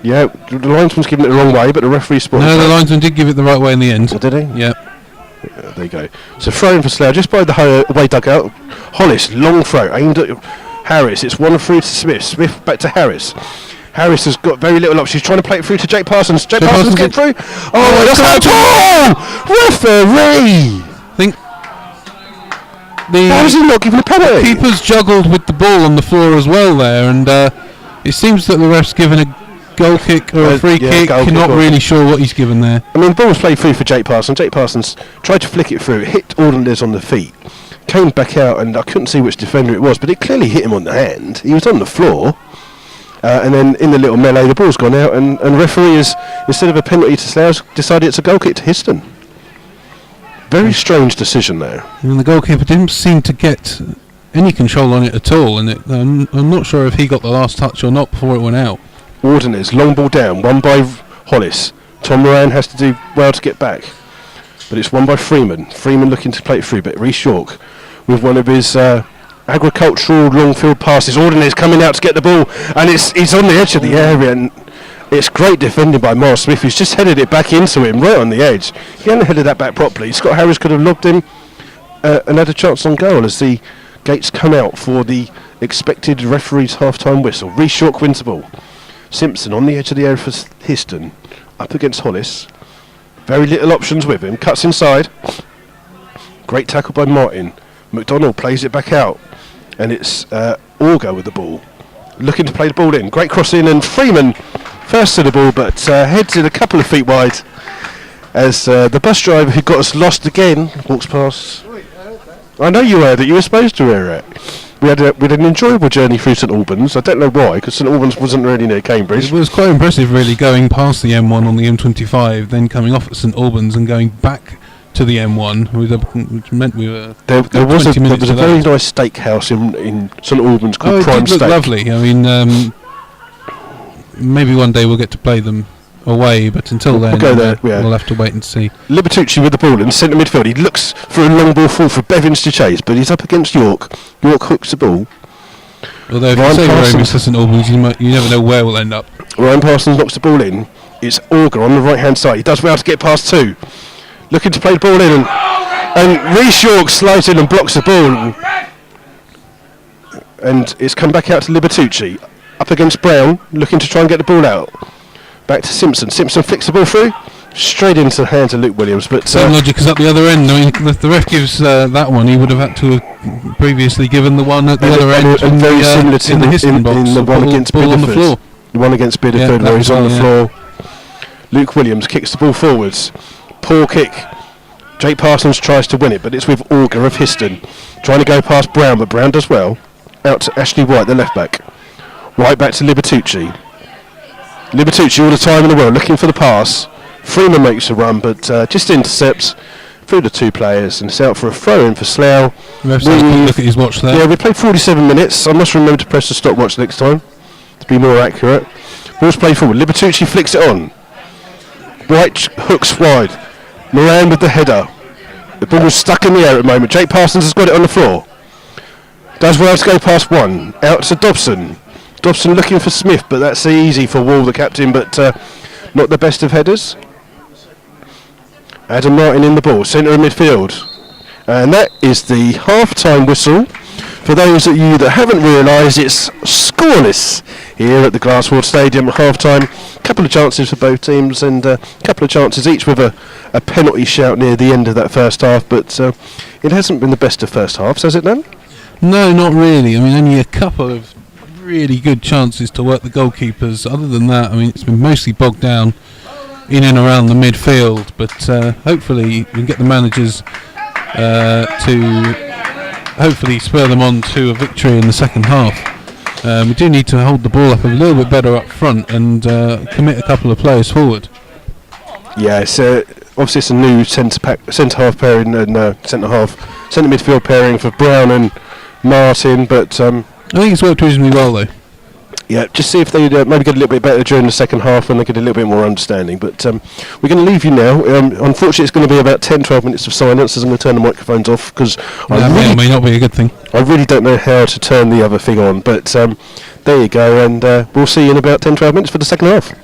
Yeah, the linesman's giving it the wrong way, but the referee spotted No, it. the linesman did give it the right way in the end. Oh, did he? Yeah. Yeah, there you go. So throw in for Slough, just by the away dugout. Hollis, long throw, aimed at Harris. It's one through to Smith. Smith back to Harris. Harris has got very little option. She's trying to play it through to Jake Parsons. Jake Parsons get through. Oh, that's out! Referee! I think Why was he not given a penalty? keeper's juggled with the ball on the floor as well there, and it seems that the ref's given a goal kick or a free yeah, kick. goal You're kick not or- really sure what he's given there. I mean, the ball was played through for Jake Parsons. Jake Parsons tried to flick it through, hit Ordiners on the feet, came back out, and I couldn't see which defender it was, but it clearly hit him on the hand. He was on the floor. And then in the little melee, the ball's gone out, and referee is, instead of a penalty to Slough, decided it's a goal kick to Histon. Very strange decision there. And the goalkeeper didn't seem to get any control on it at all, and I'm not sure if he got the last touch or not before it went out. Ordiners, long ball down, won by Hollis. Tom Moran has to do well to get back. But it's won by Freeman. Freeman looking to play it through, but Reece York with one of his agricultural long field passes. Ordiners coming out to get the ball, and he's on the edge of the area, and It's great defending by Miles Smith, who's just headed it back into him, right on the edge. If he hadn't headed that back properly, Scott Harris could have lobbed him and had a chance on goal as the gates come out for the expected referee's half-time whistle. Reece York wins the ball. Simpson on the edge of the area for Histon, up against Hollis. Very little options with him, cuts inside. Great tackle by Martin. McDonald plays it back out, and it's Auger with the ball. Looking to play the ball in. Great cross in, and Freeman first to the ball, but heads it a couple of feet wide as the bus driver who got us lost again walks past. I know you heard it. You were supposed to hear it. We had an enjoyable journey through St Albans. I don't know why, because St Albans wasn't really near Cambridge. It was quite impressive, really, going past the M1 on the M25, then coming off at St Albans and going back to the M1, which meant we were. There was a very nice steakhouse in St Albans called Prime Steak. It looked lovely. I mean, maybe one day we'll get to play them away, but until then, we'll go there, we'll have to wait and see. Libertucci with the ball in centre midfield. He looks for a long ball forward for Bevins to chase, but he's up against York. York hooks the ball. Although if you say we're aiming for St Albans, you never know where we'll end up. Ryan Parsons knocks the ball in. It's Auger on the right hand side. He does well to get past two. Looking to play the ball in, and Reece York slides in and blocks the ball. And it's come back out to Libertucci. Up against Brown, looking to try and get the ball out. Back to Simpson. Simpson flicks the ball through. Straight into the hands of Luke Williams. But same logic as at the other end. I mean, if the ref gives that one, he would have had to have previously given the one at the other end. And very similar to the Histon box. In the one against Bideford. On the floor. The one against Bideford where he's on the floor. Luke Williams kicks the ball forwards. Poor kick. Jake Parsons tries to win it, but it's with Auger of Histon. Trying to go past Brown, but Brown does well. Out to Ashley White, the left back. White back to Libertucci. Libertucci all the time in the world, looking for the pass. Freeman makes a run, but just intercepts through the two players, and it's out for a throw-in for Slough. Look at his watch there. Yeah, we played 47 minutes. I must remember to press the stopwatch next time to be more accurate. Ball's played forward. Libertucci flicks it on. White hooks wide. Moran with the header. The ball was stuck in the air at the moment. Jake Parsons has got it on the floor. Does well to go past one. Out to Dobson. Dobson looking for Smith, but that's easy for Wall, the captain, but not the best of headers. Adam Martin in the ball, centre of midfield. And that is the half-time whistle. For those of you that haven't realised, it's scoreless here at the Glassward Stadium at half-time. A couple of chances for both teams, and a couple of chances each with a penalty shout near the end of that first half, but it hasn't been the best of first halves, has it, Dan? No, not really. I mean, only a couple of really good chances to work the goalkeepers. Other than that, I mean, it's been mostly bogged down in and around the midfield, but hopefully we can get the managers to hopefully spur them on to a victory in the second half. We do need to hold the ball up a little bit better up front and commit a couple of players forward. Yeah, it's obviously it's a new centre half pairing and centre midfield pairing for Brown and Martin, but I think it's worked reasonably well though. Yeah, just see if they maybe get a little bit better during the second half and they get a little bit more understanding. But we're going to leave you now. Unfortunately, it's going to be about 10-12 minutes of silence as I'm going to turn the microphones off because that may or may not be a good thing. I really don't know how to turn the other thing on. But there you go, and we'll see you in about 10-12 minutes for the second half.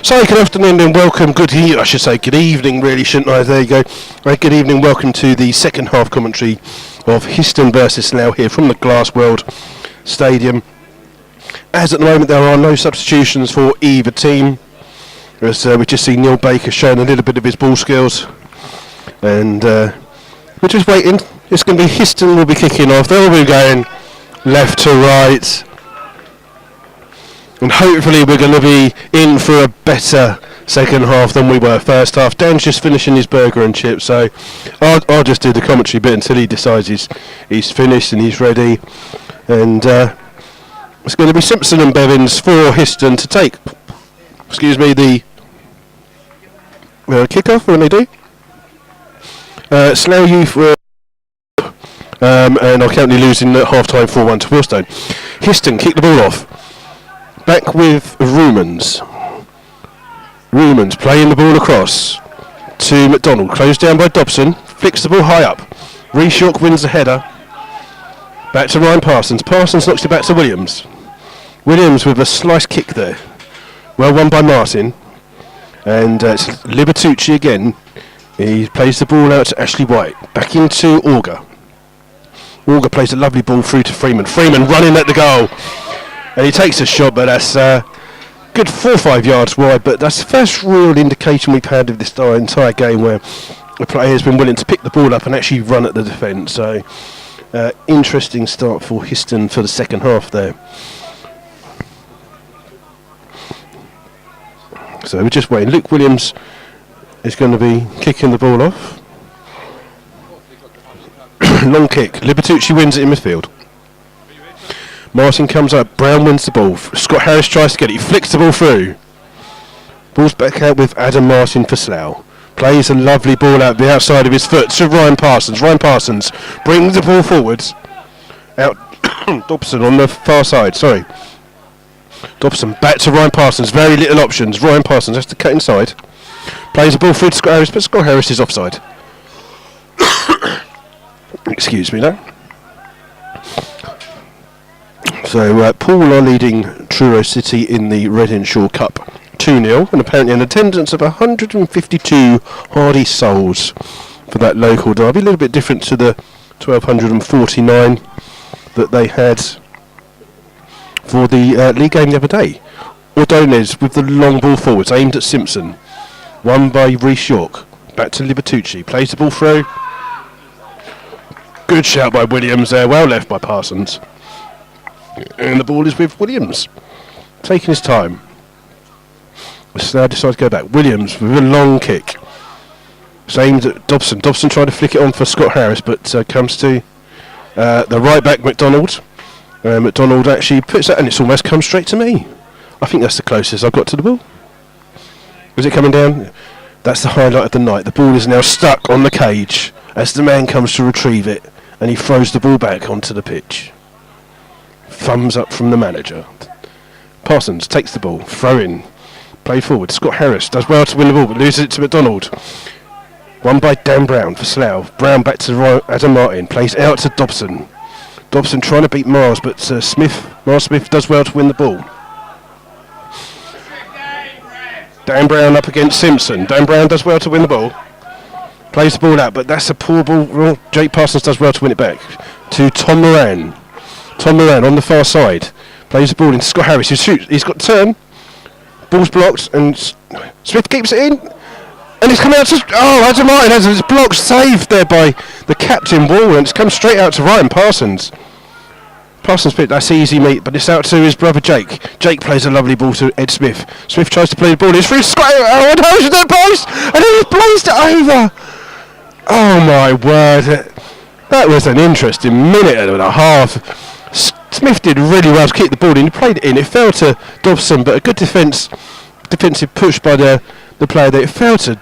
So good afternoon and welcome, good evening really, shouldn't I? There you go. Right, good evening, welcome to the second half commentary of Histon versus Slough here from the Glass World Stadium. As at the moment there are no substitutions for either team. As we just see Neil Baker showing a little bit of his ball skills. And we're just waiting. It's going to be Histon will be kicking off. They'll be going left to right. And hopefully we're going to be in for a better second half than we were first half. Dan's just finishing his burger and chips, so I'll just do the commentary bit until he decides he's finished and he's ready. And it's going to be Simpson and Bevins for Histon to take, the kick-off when they do. Slough Youth were and are currently losing at half-time 4-1 to Wilstone. Histon kick the ball off. Back with Rumans. Rumans playing the ball across to McDonald. Closed down by Dobson. Flicks the ball high up. Rees-York wins the header. Back to Ryan Parsons. Parsons knocks it back to Williams. Williams with a slice kick there. Well won by Martin. And it's Libertucci again. He plays the ball out to Ashley White. Back into Auger. Auger plays a lovely ball through to Freeman. Freeman running at the goal. And he takes a shot, but that's good 4 or 5 yards wide. But that's the first real indication we've had of this entire game where the player has been willing to pick the ball up and actually run at the defence. So, interesting start for Histon for the second half there. So we're just waiting. Luke Williams is going to be kicking the ball off. Long kick. Libertucci wins it in midfield. Martin comes up, Brown wins the ball. Scott Harris tries to get it, he flicks the ball through. Ball's back out with Adam Martin for Slough. Plays a lovely ball out the outside of his foot to Ryan Parsons. Ryan Parsons brings the ball forwards. Out Dobson on the far side, Dobson back to Ryan Parsons, very little options. Ryan Parsons has to cut inside. Plays the ball through to Scott Harris, but Scott Harris is offside. Excuse me now. So Poole are leading Truro City in the Redenshaw Cup 2-0, and apparently an attendance of 152 hardy souls for that local derby. A little bit different to the 1,249 that they had for the league game the other day. Ordonez with the long ball forwards aimed at Simpson. Won by Rees-York. Back to Libertucci. Plays the ball through. Good shout by Williams there. Well left by Parsons. And the ball is with Williams. Taking his time. Slough decides to go back. Williams with a long kick. It's aimed at Dobson. Dobson tried to flick it on for Scott Harris, but comes to the right back, McDonald. McDonald actually puts that, and it's almost come straight to me. I think that's the closest I've got to the ball. Is it coming down? That's the highlight of the night. The ball is now stuck on the cage as the man comes to retrieve it, and he throws the ball back onto the pitch. Thumbs up from the manager. Parsons takes the ball, throw in, play forward. Scott Harris does well to win the ball, but loses it to McDonald. Won by Dan Brown for Slough. Brown back to Adam Martin, plays out to Dobson. Dobson trying to beat Miles, but Miles Smith does well to win the ball. Dan Brown up against Simpson. Dan Brown does well to win the ball. Plays the ball out, but that's a poor ball. Jake Parsons does well to win it back to Tom Moran. Tom Moran on the far side. Plays the ball in Scott Harris. He shoots. He's got turn. Ball's blocked, and Smith keeps it in. And it's come out to... Oh, Adam Martin has his block saved there by the captain Wall, and it's come straight out to Ryan Parsons. Parsons bit, that's easy, mate, but it's out to his brother Jake. Jake plays a lovely ball to Ed Smith. Smith tries to play the ball. It's through Scott. Oh, and holds the post, and then he blazed it over. Oh, my word. That was an interesting minute and a half. Smith did really well to keep the ball in. He played it in. It fell to Dobson, but a good defensive push by the player there. It fell to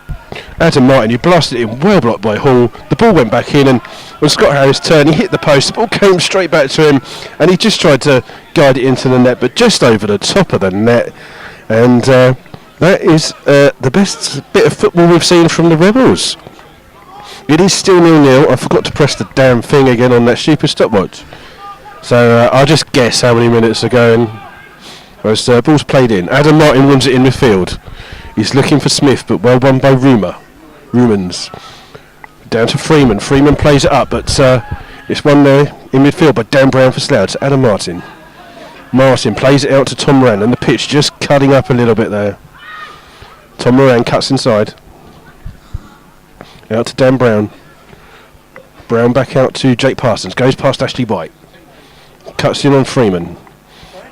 Adam Martin. He blasted it in, well blocked by Hall. The ball went back in, and when Scott Harris turned, he hit the post. The ball came straight back to him, and he just tried to guide it into the net, but just over the top of the net. And that is the best bit of football we've seen from the Rebels. It is still 0-0. I forgot to press the damn thing again on that stupid stopwatch. So I'll just guess how many minutes are going. As ball's played in. Adam Martin wins it in midfield. He's looking for Smith, but well won by Rumans. Down to Freeman. Freeman plays it up, but it's won there in midfield by Dan Brown for Slough. To Adam Martin. Martin plays it out to Tom Moran, and the pitch just cutting up a little bit there. Tom Moran cuts inside. Out to Dan Brown. Brown back out to Jake Parsons. Goes past Ashley White. Cuts in on Freeman.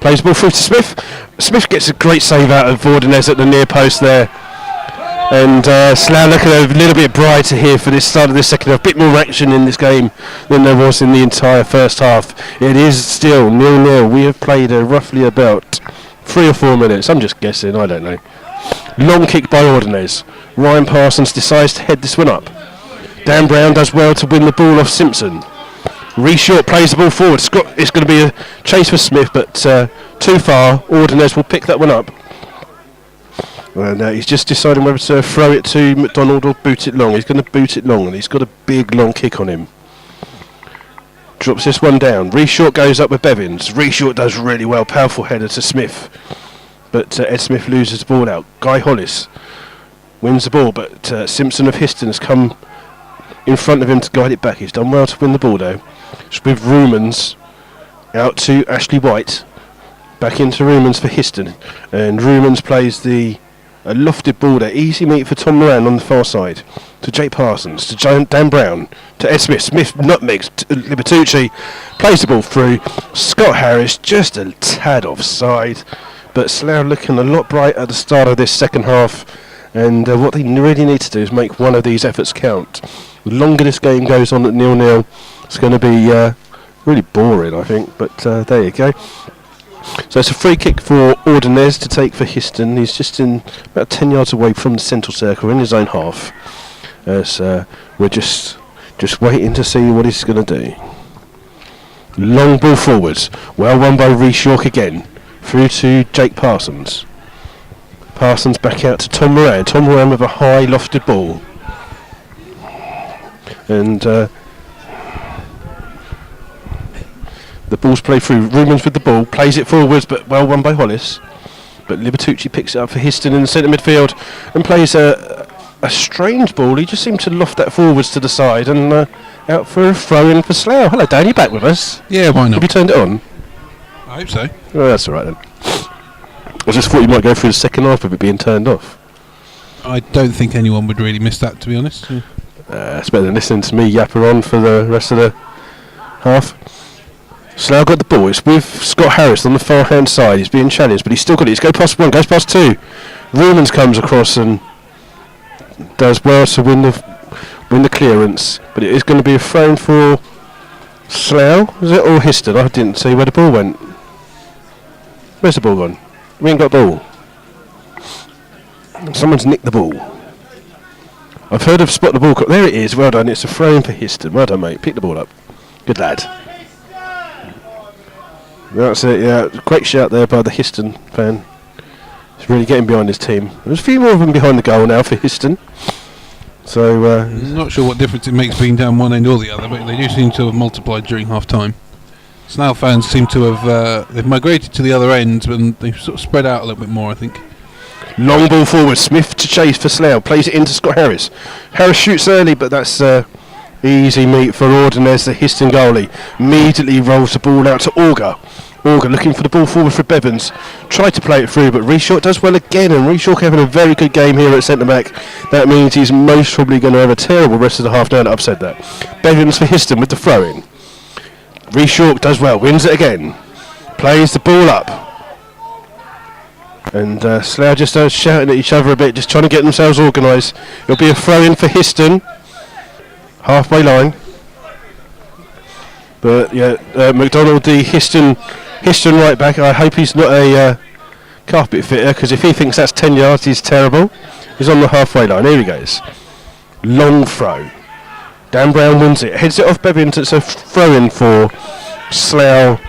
Plays the ball through to Smith. Smith gets a great save out of Vordenez at the near post there. And Slough looking a little bit brighter here for this start of this second half. A bit more action in this game than there was in the entire first half. It is still 0-0. We have played roughly about 3 or 4 minutes. I'm just guessing, I don't know. Long kick by Ordonez. Ryan Parsons decides to head this one up. Dan Brown does well to win the ball off Simpson. Reece Short plays the ball forward. It's going to be a chase for Smith, but too far. Ordonez will pick that one up. And he's just deciding whether to throw it to McDonald or boot it long. He's going to boot it long, and he's got a big long kick on him. Drops this one down. Reece Short goes up with Bevins. Reece Short does really well. Powerful header to Smith. But Ed Smith loses the ball out. Guy Hollis wins the ball, but Simpson of Histon has come in front of him to guide it back. He's done well to win the ball, though. It's with Rumans out to Ashley White. Back into Rumans for Histon. And Rumans plays a lofted ball there. Easy meet for Tom Moran on the far side. To Jake Parsons. To Dan Brown. To Ed Smith. Smith nutmegs Libertucci. Plays the ball through. Scott Harris just a tad offside. But Slough looking a lot bright at the start of this second half. And what they really need to do is make one of these efforts count. The longer this game goes on at 0-0, it's going to be really boring, I think. But there you go. So it's a free kick for Ordonez to take for Histon. He's just in about 10 yards away from the central circle in his own half. As we're just waiting to see what he's going to do. Long ball forwards. Well won by Reece York again. Through to Jake Parsons. Parsons back out to Tom Moran. Tom Moran with a high lofted ball. And the ball's played through. Rumans with the ball. Plays it forwards, but well won by Hollis. But Libertucci picks it up for Histon in the centre midfield and plays a strange ball. He just seemed to loft that forwards to the side and out for a throw-in for Slough. Hello, Dan. You back with us? Yeah, why not? Have you turned it on? I hope so. Oh, that's all right then. I just thought you might go through the second half of it being turned off. I don't think anyone would really miss that, to be honest. It's better than listening to me yapper on for the rest of the half. Slough got the ball. It's with Scott Harris on the far hand side. He's being challenged, but he's still got it. He's go past one, goes past two. Rumans comes across and does well to win the clearance. But it is going to be a throw for Slough, is it, or Histon? I didn't see where the ball went. Where's the ball gone? We ain't got the ball. Someone's nicked the ball. I've heard of spot the ball. There it is. Well done. It's a throw in for Histon. Well done, mate. Pick the ball up. Good lad. That's it. Yeah, great shout there by the Histon fan. He's really getting behind his team. There's a few more of them behind the goal now for Histon. So I'm not sure what difference it makes being down one end or the other, but they do seem to have multiplied during half time. Slough fans seem to have they've migrated to the other end and they've sort of spread out a little bit more, I think. Long ball forward. Smith to chase for Slough. Plays it into Scott Harris. Harris shoots early, but that's easy meet for Ordonez, the Histon goalie. Immediately rolls the ball out to Auger. Auger looking for the ball forward for Bevins. Tried to play it through, but Reece Short does well again, and Reece Short having a very good game here at centre-back. That means he's most probably going to have a terrible rest of the half. Now that I've said that. Bevins for Histon with the throw-in. Reece Short does well, wins it again. Plays the ball up. And Slough just shouting at each other a bit, just trying to get themselves organised. It'll be a throw-in for Histon. Halfway line. But yeah, McDonald, the Histon right back. I hope he's not a carpet fitter, because if he thinks that's 10 yards, he's terrible. He's on the halfway line. Here he goes. Long throw. Dan Brown wins it. Heads it off Bevins. It's a throw-in for Slough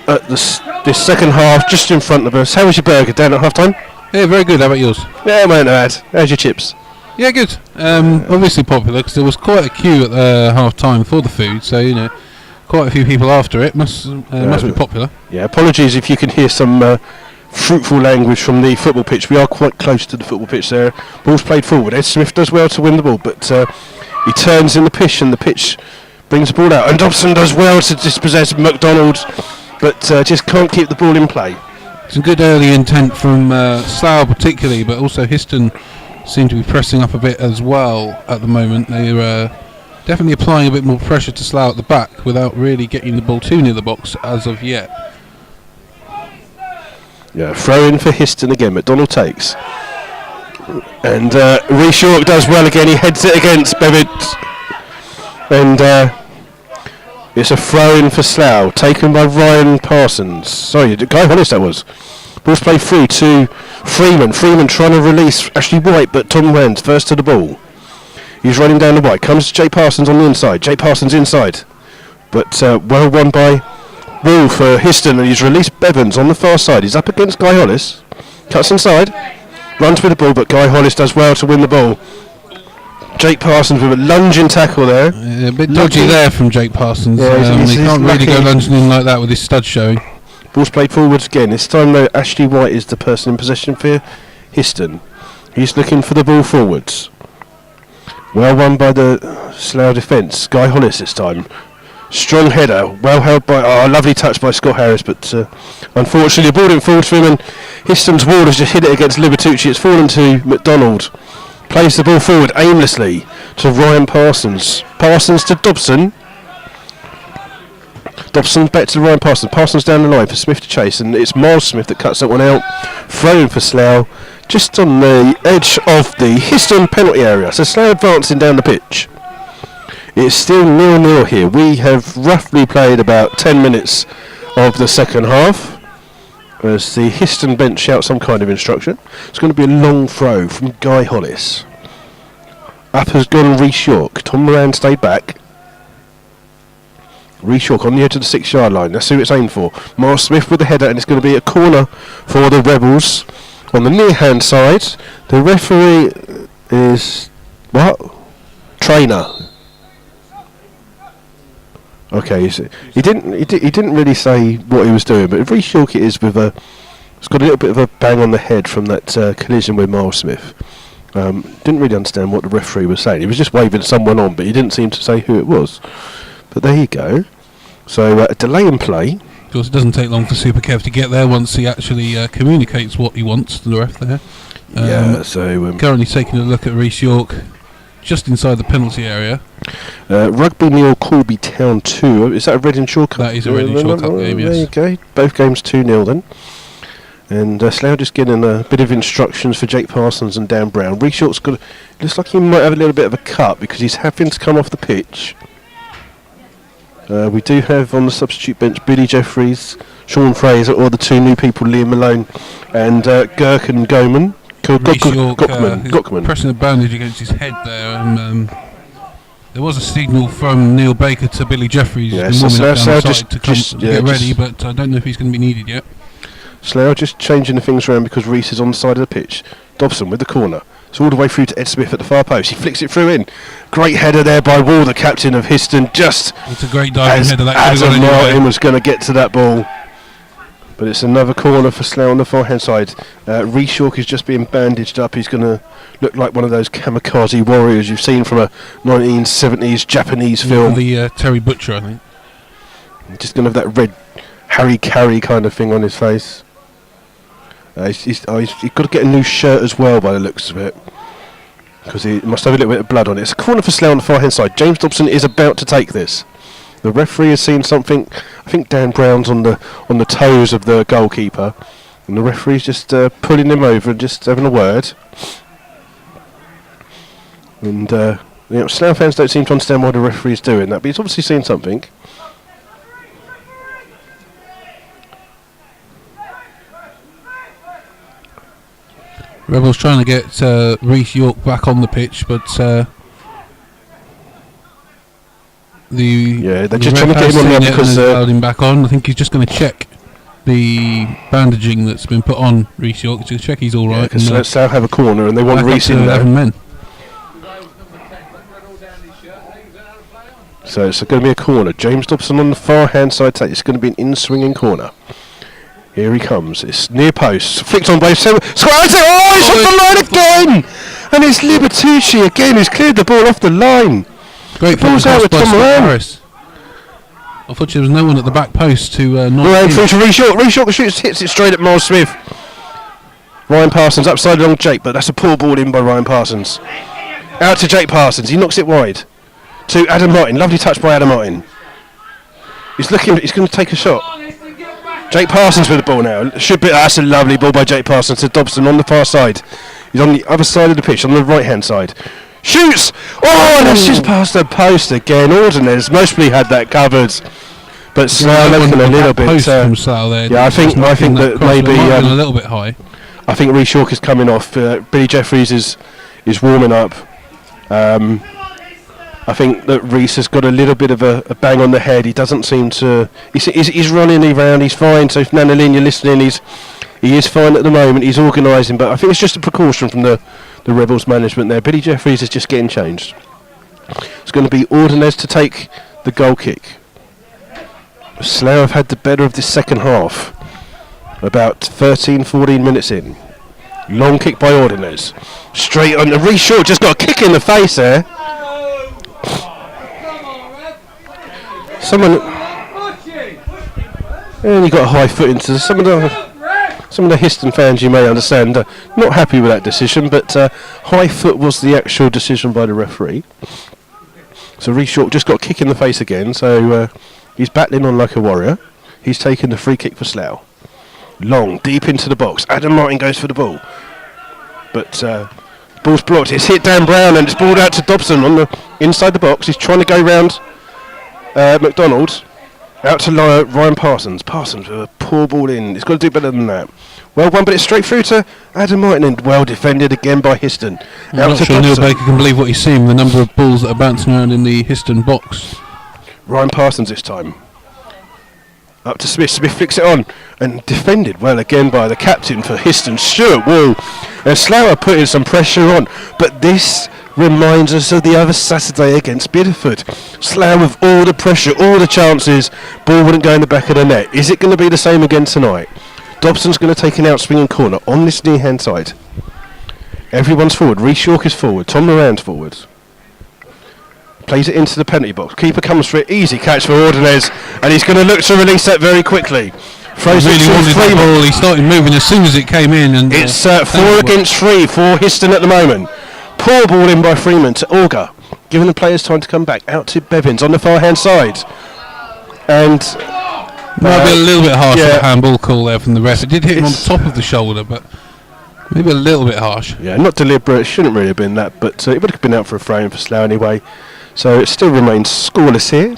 at this second half, just in front of us. How was your burger, Dan, at half-time? Yeah, very good. How about yours? Yeah, mate, not bad. How's your chips? Yeah, good. Obviously popular, because there was quite a queue at half-time for the food, so, you know, quite a few people after it. Must be popular. Yeah, apologies if you can hear some fruitful language from the football pitch. We are quite close to the football pitch there. Ball's played forward. Ed Smith does well to win the ball, but he turns in the pitch and the pitch brings the ball out. And Dobson does well to dispossess McDonald, but just can't keep the ball in play. Some good early intent from Slough particularly, but also Histon seem to be pressing up a bit as well at the moment. They're definitely applying a bit more pressure to Slough at the back without really getting the ball too near the box as of yet. Yeah, throw in for Histon again. McDonald takes. And Rhys York does well again. He heads it against Bevins. And it's a throw in for Slough, taken by Ryan Parsons. Sorry, Guy Hollis that was. Ball's played through to Freeman. Freeman trying to release Ashley White, but Tom Rand first to the ball. He's running down the white. Comes to Jay Parsons on the inside. Jay Parsons inside. But well won by Wall for Histon, and he's released Bevins on the far side. He's up against Guy Hollis. Cuts inside. Runs with the ball, but Guy Hollis does well to win the ball. Jake Parsons with a lunging tackle there. A bit dodgy there from Jake Parsons. Yeah, he can't really go lunging in like that with his stud showing. Ball's played forwards again. This time though, Ashley White is the person in possession for Histon. He's looking for the ball forwards. Well won by the Slough defence. Guy Hollis this time. Strong header, well held by, lovely touch by Scott Harris, but unfortunately the ball didn't fall to him, and Histon's wall has just hit it against Libertucci. It's fallen to McDonald. Plays the ball forward aimlessly to Ryan Parsons. Parsons to Dobson. Dobson back to Ryan Parsons. Parsons down the line for Smith to chase, and it's Miles Smith that cuts that one out. Thrown for Slough, just on the edge of the Histon penalty area. So Slough advancing down the pitch. It's still 0-0 here. We have roughly played about 10 minutes of the second half as the Histon bench shouts some kind of instruction. It's going to be a long throw from Guy Hollis. Up has gone Rhys York. Tom Moran stayed back. Rhys York on the edge of the 6-yard line. That's who it's aimed for. Miles Smith with the header, and it's going to be a corner for the Rebels on the near hand side. The referee is what? Trainer. Okay, he didn't really say what he was doing, but if Rhys York it is with it's got a little bit of a bang on the head from that collision with Miles Smith. Didn't really understand what the referee was saying. He was just waving someone on, but he didn't seem to say who it was. But there you go. So a delay in play. Of course, it doesn't take long for Super Kev to get there once he actually communicates what he wants to the ref there. Currently taking a look at Rhys York just inside the penalty area. Rugby Neil Corby Town 2. Is that a Reading Shore Cup? That is a Reading Shore Cup game, yes. There you go. Both games 2-0 then. And Slough just getting a bit of instructions for Jake Parsons and Dan Brown. Rhys York's got. Looks like he might have a little bit of a cut because he's having to come off the pitch. We do have on the substitute bench Billy Jeffries, Sean Fraser, or the two new people, Liam Malone and Gherkin Goman. Gockman. Pressing a bandage against his head there, and there was a signal from Neil Baker to Billy Jeffries to get ready, but I don't know if he's going to be needed yet. Slough just changing the things around because Reese is on the side of the pitch. Dobson with the corner. It's all the way through to Ed Smith at the far post. He flicks it through in. Great header there by Wall, the captain of Histon. It's a great diving header. That as Martin was going to get to that ball. But it's another corner for Slough on the far-hand side. Rhys York is just being bandaged up. He's going to look like one of those kamikaze warriors you've seen from a 1970s Japanese film. The Terry Butcher, I think. Just going to have that red Harry Carey kind of thing on his face. He's got to get a new shirt as well by the looks of it, because he must have a little bit of blood on it. It's a corner for Slough on the far-hand side. James Dobson is about to take this. The referee has seen something. I think Dan Brown's on the toes of the goalkeeper, and the referee's just pulling him over and just having a word. And Slough fans don't seem to understand why the referee's doing that, but he's obviously seen something. Rebels trying to get Rhys York back on the pitch, but they're just trying to get him on there because allowed him back on. I think he's just going to check the bandaging that's been put on Rhys York to check he's all right. Because Slough have a corner and they want Rhys in there. 11 men. So it's going to be a corner. James Dobson on the far hand side. It's going to be an in-swinging corner. Here he comes. It's near post. Flicked on by Squares it. Oh, it's off the line again! And it's Libertucci again who's cleared the ball off the line. Great ball's out with Tom Moran. Unfortunately, there was no one at the back post to knock Moran in. through to Reshaw. Reshaw shoots, hits it straight at Miles Smith. Ryan Parsons upside along Jake, but that's a poor ball in by Ryan Parsons. Out to Jake Parsons. He knocks it wide. To Adam Martin. Lovely touch by Adam Martin. He's going to take a shot. Jake Parsons with the ball now. That's a lovely ball by Jake Parsons to Dobson on the far side. He's on the other side of the pitch, on the right hand side. Shoots! Oh, and that's just past the post again. Ordinez mostly had that covered. But Slough looking a little bit. Post from Slough there. Yeah, I think that maybe a little bit high. I think Reece York is coming off. Billy Jeffries is warming up. I think that Reece has got a little bit of a bang on the head. He doesn't seem to. He's running around. He's fine. So if Nanolin, you're listening, he is fine at the moment. He's organising, but I think it's just a precaution from the Rebels management there. Billy Jeffries is just getting changed. It's going to be Ordinez to take the goal kick. Slough have had the better of this second half. About 13-14 minutes in. Long kick by Ordinez. Straight on the Reece Shaw. Just got a kick in the face there. Someone, and he got a high foot into some of the Histon fans. You may understand not happy with that decision, but high foot was the actual decision by the referee. So Reece Shaw just got a kick in the face again. So he's battling on like a warrior. He's taken the free kick for Slough. Long, deep into the box. Adam Martin goes for the ball, but ball's blocked. It's hit Dan Brown and it's balled out to Dobson on the inside the box. He's trying to go round McDonald, out to Ryan Parsons. Parsons with a poor ball in. He's got to do better than that. Well won, but it's straight through to Adam Martin and well defended again by Histon. I'm not sure Neil Baker can believe what he's seeing, the number of balls that are bouncing around in the Histon box. Ryan Parsons this time. Up to Smith. Smith flicks it on and defended well again by the captain for Histon, Stuart Wall. And Slough are putting some pressure on, but this reminds us of the other Saturday against Bideford. Slough with all the pressure, all the chances, ball wouldn't go in the back of the net. Is it going to be the same again tonight? Dobson's going to take an out-swinging corner on this near-hand side. Everyone's forward. Reece York is forward. Tom Moran's forward. Plays it into the penalty box. Keeper comes for it. Easy catch for Ordinez, and he's going to look to release that very quickly. Throws really it wanted that ball. He started moving as soon as it came in, and it's 4 against 3 for Histon at the moment. Poor ball in by Freeman to Auger, giving the players time to come back. Out to Bevins on the far hand side, and might be a little bit harsh for the handball call there from the ref. It did hit him on the top of the shoulder, but maybe a little bit harsh. Yeah, not deliberate. It shouldn't really have been that, but it would have been out for a throw-in for Slough anyway. So it still remains scoreless here,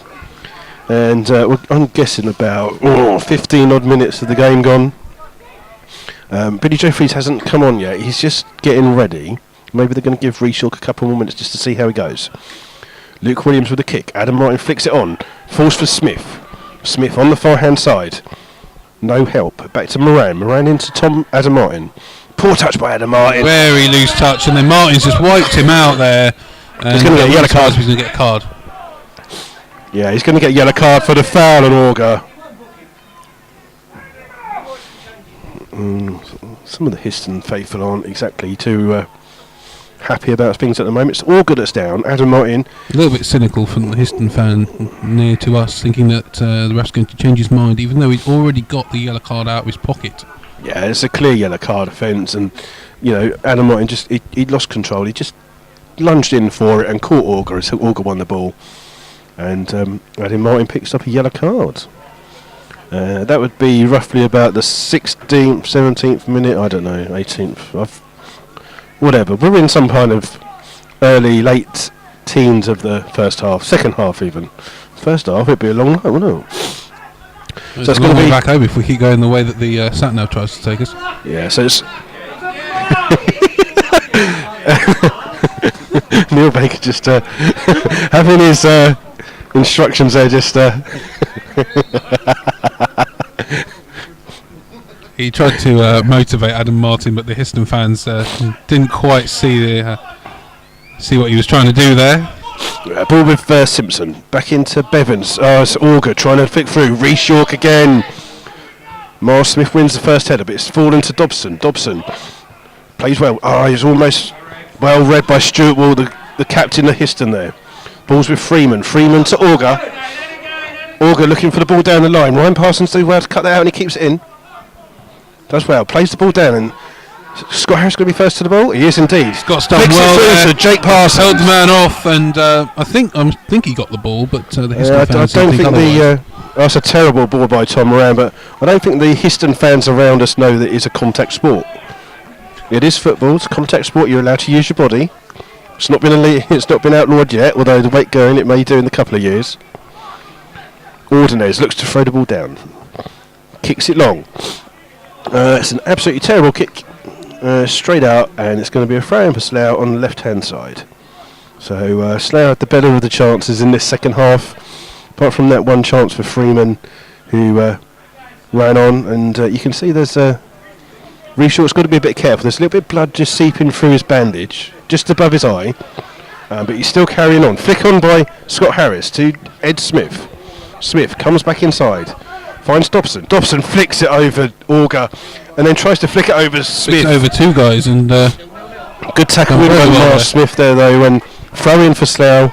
and I'm guessing about 15 odd minutes of the game gone. Billy Jeffries hasn't come on yet. He's just getting ready. Maybe they're going to give Reece York a couple more minutes just to see how he goes. Luke Williams with a kick. Adam Martin flicks it on. Falls for Smith. Smith on the far hand side. No help. Back to Moran. Moran into Adam Martin. Poor touch by Adam Martin. Very loose touch, and then Martin's just wiped him out there. He's going to get a yellow card. He's going to get a card. Yeah, he's going to get a yellow card for the foul on Auger. Some of the Histon faithful aren't exactly too happy about things at the moment. It's Auger that's down. Adam Martin. A little bit cynical from the Histon fan near to us, thinking that the ref's going to change his mind, even though he's already got the yellow card out of his pocket. Yeah, it's a clear yellow card offence, and Adam Martin just he lost control. He just lunged in for it and caught Auger as Auger won the ball, and Adam Martin picks up a yellow card. That would be roughly about the 16th, 17th minute, I don't know, 18th, whatever. We're in some kind of late teens of the first half, second half even. First half, it'd be a long night, wouldn't it? So it's going to be back home if we keep going the way that the sat-nav tries to take us. Yeah, so it's Neil Baker just having his instructions there, just he tried to motivate Adam Martin, but the Histon fans didn't quite see what he was trying to do there. Ball with Simpson, back into Bevins. It's Auger trying to flick through. Reece York again. Miles Smith wins the first header, but it's fallen to Dobson. Dobson plays well. He's almost well read by Stuart Wall, the captain of Histon there. Ball's with Freeman. Freeman to Auger. Auger looking for the ball down the line. Ryan Parsons does well to cut that out and he keeps it in. Does well. Plays the ball down and Scott Harris going to be first to the ball? He is indeed. Scott's done well there. So Jake Parsons held the man off, and I think he got the ball, but the Histon fans I don't think otherwise. that's a terrible ball by Tom Moran, but I don't think the Histon fans around us know that it's a contact sport. It is football. It's a contact sport. You're allowed to use your body. It's not been outlawed yet, although the weight going it may do in a couple of years. Ordonez looks to throw the ball down. Kicks it long. It's an absolutely terrible kick. Straight out, and it's going to be a throw in for Slough on the left-hand side. So Slough had the better of the chances in this second half, apart from that one chance for Freeman, who ran on, and you can see there's Reshawt's got to be a bit careful. There's a little bit of blood just seeping through his bandage, just above his eye, but he's still carrying on. Flick on by Scott Harris to Ed Smith. Smith comes back inside, finds Dobson. Dobson flicks it over Auger, and then tries to flick it over Smith. Over two guys, and good tackle by Miles Smith there though, and throw in for Slough.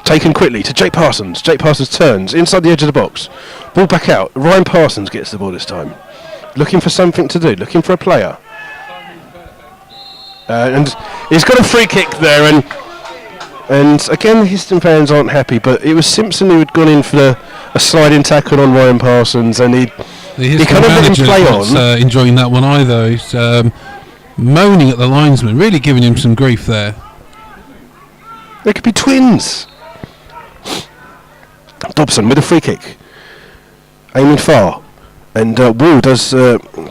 Taken quickly to Jake Parsons. Jake Parsons turns inside the edge of the box. Ball back out. Ryan Parsons gets the ball this time. Looking for something to do, looking for a player. And he's got a free kick there, and again the Histon fans aren't happy, but it was Simpson who had gone in for a sliding tackle on Ryan Parsons, and he kind of let him play on. Enjoying that one either. He's moaning at the linesman, really giving him some grief there. They could be twins. Dobson with a free kick, aiming far. And Wall does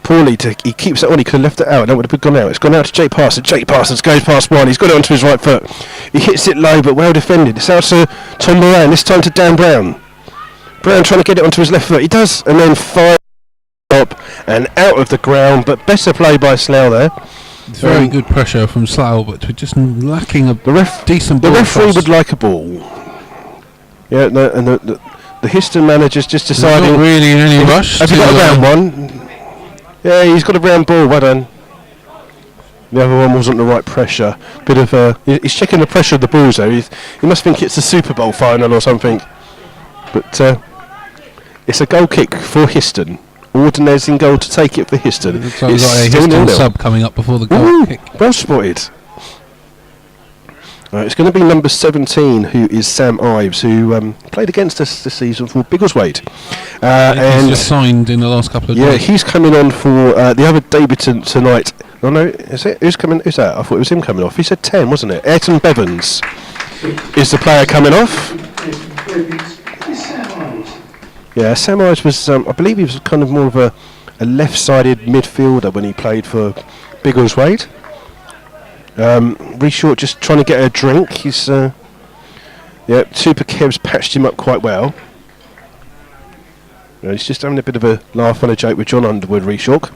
poorly. He keeps it on. He could have left it out. That would have gone out. It's gone out to Jake Parsons. Jake Parsons goes past one. He's got it onto his right foot. He hits it low, but well defended. It's out to Tom Moran. This time to Dan Brown. Brown trying to get it onto his left foot. He does, and then fires up and out of the ground. But better play by Slough there. It's very good pressure from Slough, but we're just lacking a decent ball. The referee would like a ball. Yeah, no, and the Histon manager's just deciding. Not really in any rush. Have you got a round one? Yeah, he's got a round ball. Well done. The other one wasn't the right pressure. Bit of he's checking the pressure of the balls though. He must think it's the Super Bowl final or something. But it's a goal kick for Histon. Ordonez in goal to take it for Histon. Looks like we've got a Histon sub coming up before the goal kick. Well spotted. It's going to be number 17, who is Sam Ives, who played against us this season for Biggleswade. And he's just signed in the last couple of days. Yeah, he's coming on for the other debutant tonight. Oh no, is it? Who's coming? Who's that? I thought it was him coming off. He said 10, wasn't it? Ayrton Bevans is the player coming off. Yeah, Sam Ives was, I believe he was kind of more of a left-sided midfielder when he played for Biggleswade. Reshawt just trying to get a drink. He's Super Kev's patched him up quite well. He's just having a bit of a laugh and a joke with John Underwood. Reshawt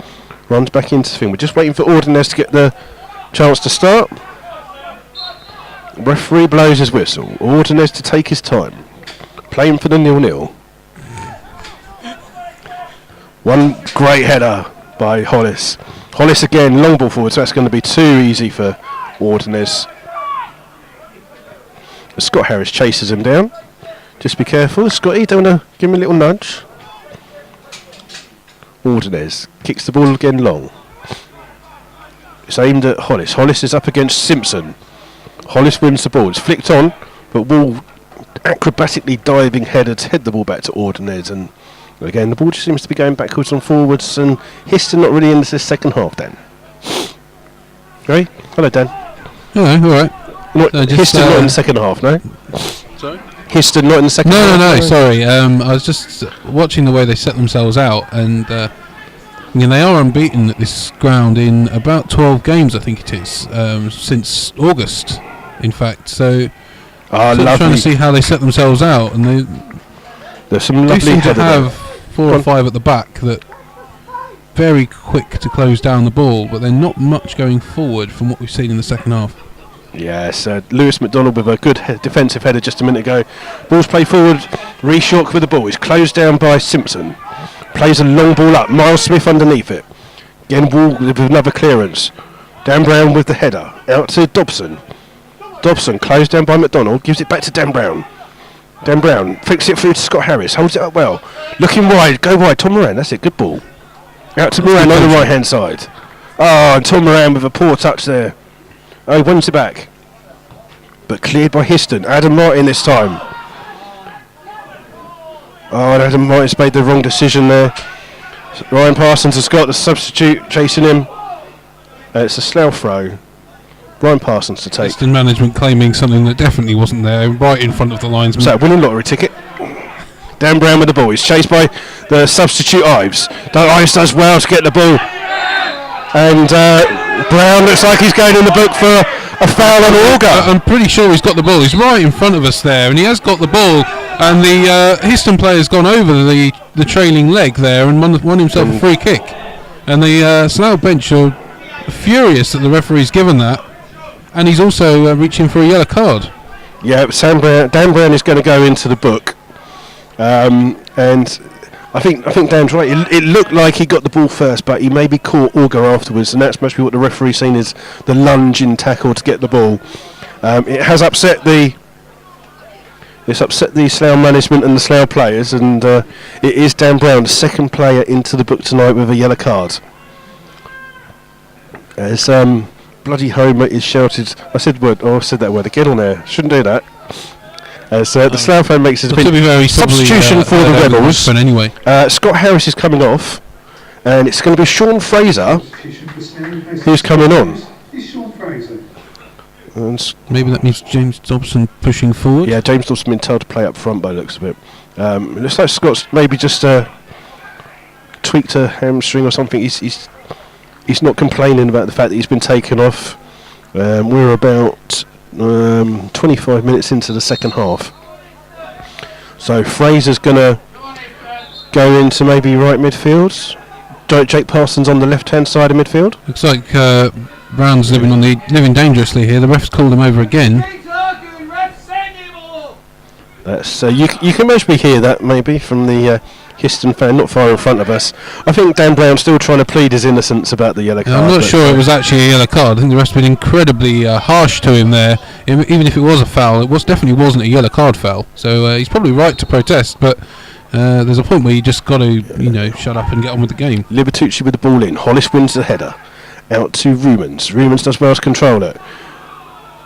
runs back into the thing. We're just waiting for Ordonez to get the chance to start. Referee blows his whistle. Ordonez to take his time, playing for the 0-0. One great header by Hollis. Hollis again, long ball forward, so that's going to be too easy for Ordonez. Scott Harris chases him down. Just be careful, Scotty, don't want to give him a little nudge. Ordonez kicks the ball again long. It's aimed at Hollis. Hollis is up against Simpson. Hollis wins the ball. It's flicked on, but Wall acrobatically diving header to head the ball back to Ordonez, and again, the ball just seems to be going backwards and forwards, and Histon not really in this second half, Dan. Right? Hello, Dan. Hello, all right. Histon not in the second half, no? Sorry? Histon not in the second half? No, sorry. I was just watching the way they set themselves out, and they are unbeaten at this ground in about 12 games, I think it is, since August, in fact. So I'm trying to see how they set themselves out, and there's some lovely seem to have 4 or 5 at the back that very quick to close down the ball, but they're not much going forward from what we've seen in the second half. Yes, Lewis McDonald with a good defensive header just a minute ago. Ball's played forward. Reshawt with the ball. He's closed down by Simpson. Plays a long ball up. Miles Smith underneath it. Again, Wall with another clearance. Dan Brown with the header. Out to Dobson. Dobson closed down by McDonald. Gives it back to Dan Brown. Dan Brown flicks it through to Scott Harris. Holds it up well. Looking wide. Go wide. Tom Moran. That's it. Good ball. Out to Moran on the right hand side. Oh, and Tom Moran with a poor touch there. Oh, he wins it back. But cleared by Histon. Adam Martin this time. Oh, and Adam Martin's made the wrong decision there. Ryan Parsons has got the substitute chasing him. It's a Slough throw. Ryan Parsons to take. Histon management claiming something that definitely wasn't there, right in front of the linesman. Is that a winning lottery ticket? Dan Brown with the ball. He's chased by the substitute Ives. Ives does well to get the ball. And Brown looks like he's going in the book for a foul on Auger. I'm pretty sure he's got the ball. He's right in front of us there, and he has got the ball. And the Histon player's gone over the trailing leg there and won himself a free kick. And the Slough bench are furious that the referee's given that. And he's also reaching for a yellow card. Yeah, Dan Brown is going to go into the book. And I think Dan's right. It looked like he got the ball first, but he maybe caught Auger afterwards, and that's must be what the referee's seen as the lunge in tackle to get the ball. It has upset the Slough management and the Slough players, and it is Dan Brown, the second player into the book tonight with a yellow card. As bloody Homer is shouted. I said that word again on air. Shouldn't do that. As the Slough fan makes his substitution for the Rebels. Anyway. Scott Harris is coming off, and it's going to be Sean Fraser who's coming on. Maybe that means James Dobson pushing forward. Yeah, James Dobson been told to play up front by the looks of it. It looks like Scott's maybe just tweaked a hamstring or something. He's not complaining about the fact that he's been taken off. We're about 25 minutes into the second half. So Fraser's going to go into maybe right midfield. Jake Parsons on the left-hand side of midfield. Looks like Brown's living dangerously here. The ref's called him over again. That's you can mostly hear that maybe from the Histon fan not far in front of us. I think Dan Brown's still trying to plead his innocence about the yellow card. I'm not sure it was actually a yellow card. I think the ref's been incredibly harsh to him there. Even if it was a foul, definitely wasn't a yellow card foul. So he's probably right to protest, but there's a point where you just got to shut up and get on with the game. Libertucci with the ball in. Hollis wins the header. Out to Rumans. Rumans does well to control it.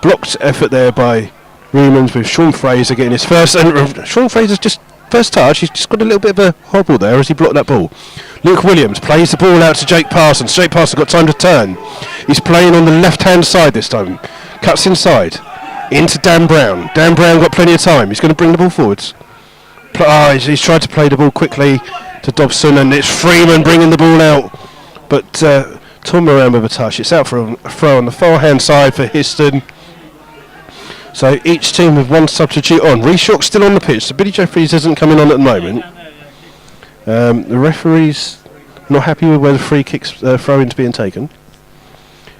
Blocked effort there by Rumans with Sean Fraser getting his first. And Sean Fraser's just first touch. He's just got a little bit of a hobble there as he blocked that ball. Luke Williams plays the ball out to Jake Parsons. Jake Parsons got time to turn. He's playing on the left-hand side this time. Cuts inside into Dan Brown. Dan Brown got plenty of time. He's going to bring the ball forwards. He's tried to play the ball quickly to Dobson, and it's Freeman bringing the ball out. But Tom Moran with a touch. It's out for a throw on the far-hand side for Histon. So each team with one substitute on. Reshock's still on the pitch, so Billy Jeffries isn't coming on at the moment. The referee's not happy with where the free kicks throw-in's being taken.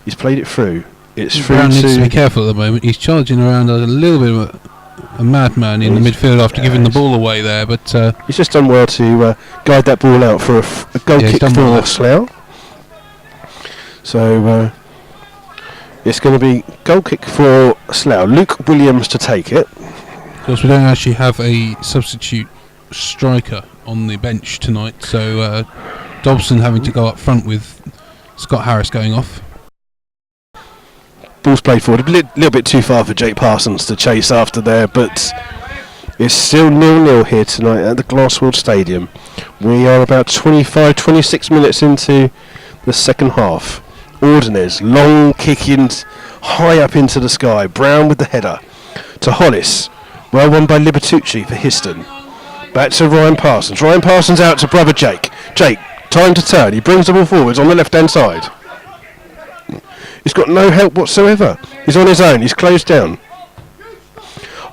He's played it through. It's through Brown needs to be careful at the moment. He's charging around a little bit of a madman in the midfield after giving the ball away there, but he's just done well to guide that ball out for a goal kick for Slough. So it's going to be goal kick for Slough. Luke Williams to take it. Of course, we don't actually have a substitute striker on the bench tonight, so Dobson having to go up front with Scott Harris going off. Ball's played forward, a little bit too far for Jake Parsons to chase after there, but it's still 0-0 here tonight at the Glassworld Stadium. We are about 25-26 minutes into the second half. Ordinaires, long kicking high up into the sky. Brown with the header to Hollis. Well won by Libertucci for Histon. Back to Ryan Parsons. Ryan Parsons out to brother Jake. Jake, time to turn. He brings the ball forwards on the left-hand side. He's got no help whatsoever. He's on his own. He's closed down.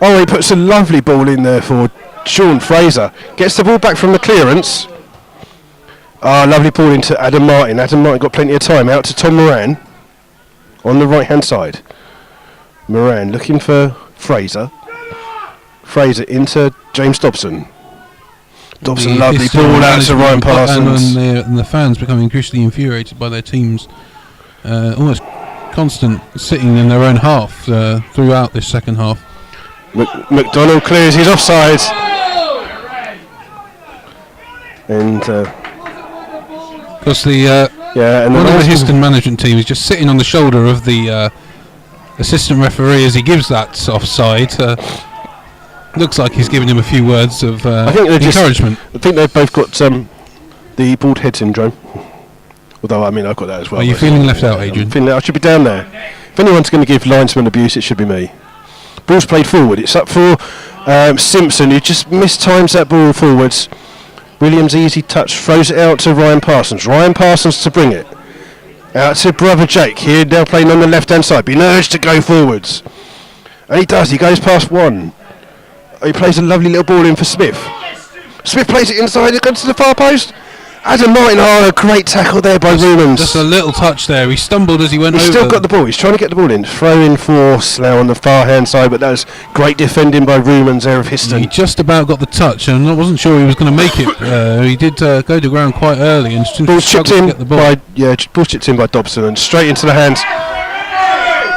Oh, he puts a lovely ball in there for Sean Fraser. Gets the ball back from the clearance. Lovely ball into Adam Martin. Adam Martin got plenty of time. Out to Tom Moran on the right-hand side. Moran looking for Fraser. Fraser into James Dobson. Dobson, lovely ball out to Ryan Parsons. And the fans becoming increasingly infuriated by their teams. Almost constant sitting in their own half throughout this second half. McDonald clears his offside. And because one of the Histon management team is just sitting on the shoulder of the assistant referee as he gives that offside. Looks like he's giving him a few words of encouragement. I think they've both got the bald head syndrome. Although, I mean, I've got that as well. Are you feeling left out, Adrian? I should be down there. If anyone's going to give linesman abuse, it should be me. Ball's played forward. It's up for Simpson, who just mistimes that ball forwards. Williams, easy touch, throws it out to Ryan Parsons. Ryan Parsons to bring it. Out to brother Jake, here now playing on the left-hand side, being urged to go forwards. And he does, he goes past one. He plays a lovely little ball in for Smith. Smith plays it inside, it goes to the far post. Adam Martin, a great tackle there by Rumans. Just a little touch there, he stumbled as he went over. He's still got the ball, he's trying to get the ball in. Throw in for Slough on the far hand side, but that was great defending by Rumans there of Histon. He just about got the touch, and I wasn't sure he was going to make it. He did go to ground quite early and ball chipped in to get the ball. Ball chipped in by Dobson and straight into the hands.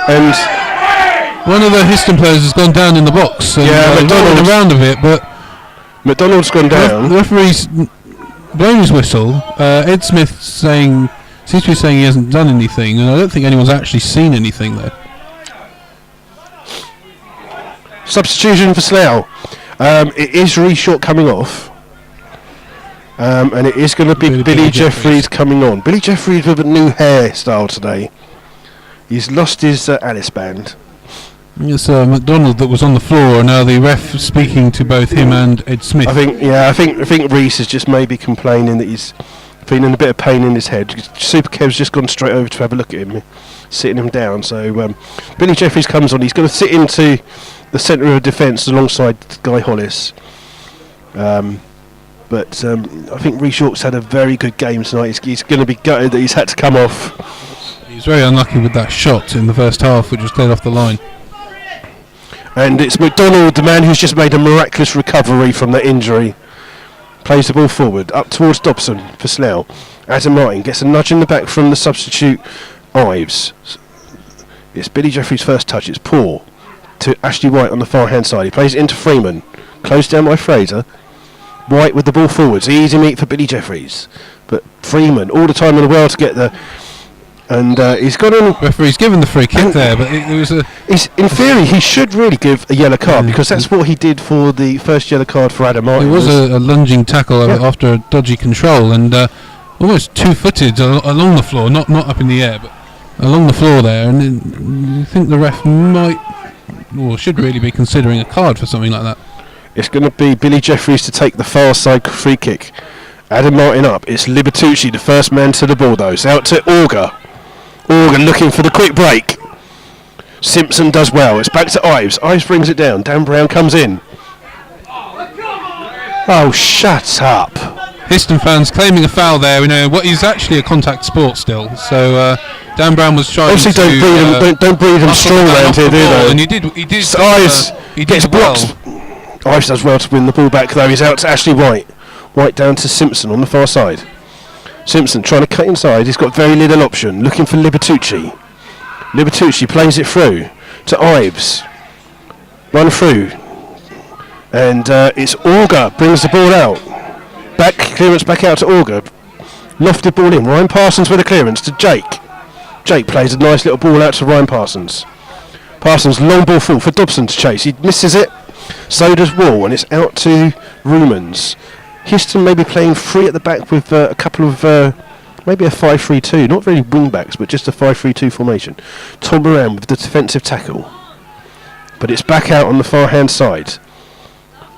And one of the Histon players has gone down in the box. And, McDonald's around a bit, but McDonald's gone down. The referee's blown his whistle. Ed Smith seems to be saying he hasn't done anything, and I don't think anyone's actually seen anything there. Substitution for Slough. It is Reshort coming off, and it is going to be Billy Jeffries coming on. Billy Jeffries with a new hairstyle today. He's lost his Alice band. It's McDonald that was on the floor, and now the ref speaking to both him and Ed Smith. I think Reese is just maybe complaining that he's feeling a bit of pain in his head. Super Kev's just gone straight over to have a look at him, sitting him down. So Billy Jeffries comes on. He's going to sit into the centre of defence alongside Guy Hollis. But I think Reshort's had a very good game tonight. He's going to be gutted that he's had to come off. He was very unlucky with that shot in the first half, which was cleared off the line. And it's McDonald, the man who's just made a miraculous recovery from that injury. Plays the ball forward, up towards Dobson for Slough. Adam Martin gets a nudge in the back from the substitute Ives. It's Billy Jeffries' first touch, it's poor. To Ashley White on the far hand side. He plays it into Freeman. Closed down by Fraser. White with the ball forwards. Easy meet for Billy Jeffries. But Freeman, all the time in the world to get the... And he's got on. Referee's given the free kick there, but it was a. In theory, he should really give a yellow card because that's what he did for the first yellow card for Adam Martin. It was a lunging tackle after a dodgy control and almost two-footed along the floor, not up in the air, but along the floor there. And I think the ref should really be considering a card for something like that. It's going to be Billy Jeffries to take the far side free kick. Adam Martin up. It's Libertucci, the first man to the ball though. It's out to Auger. Organ looking for the quick break. Simpson does well. It's back to Ives. Ives brings it down. Dan Brown comes in. Oh, shut up. Histon fans claiming a foul there. What is actually a contact sport still. So Dan Brown was trying obviously to... don't breathe them strong around here, do they? And he did. So Ives gets blocked. Ives does well to win the ball back though. He's out to Ashley White. White down to Simpson on the far side. Simpson trying to cut inside. He's got very little option. Looking for Libertucci. Libertucci plays it through to Ives. Run through. And it's Auger. Brings the ball out. Clearance back out to Auger. Lofted ball in. Ryan Parsons with a clearance to Jake. Jake plays a nice little ball out to Ryan Parsons. Parsons long ball full for Dobson to chase. He misses it. So does Wall. And it's out to Rumans. Histon maybe playing free at the back with a couple of maybe a 5-3-2, not really wing backs but just a 5-3-2 formation. Tom Moran with the defensive tackle, but it's back out on the far hand side.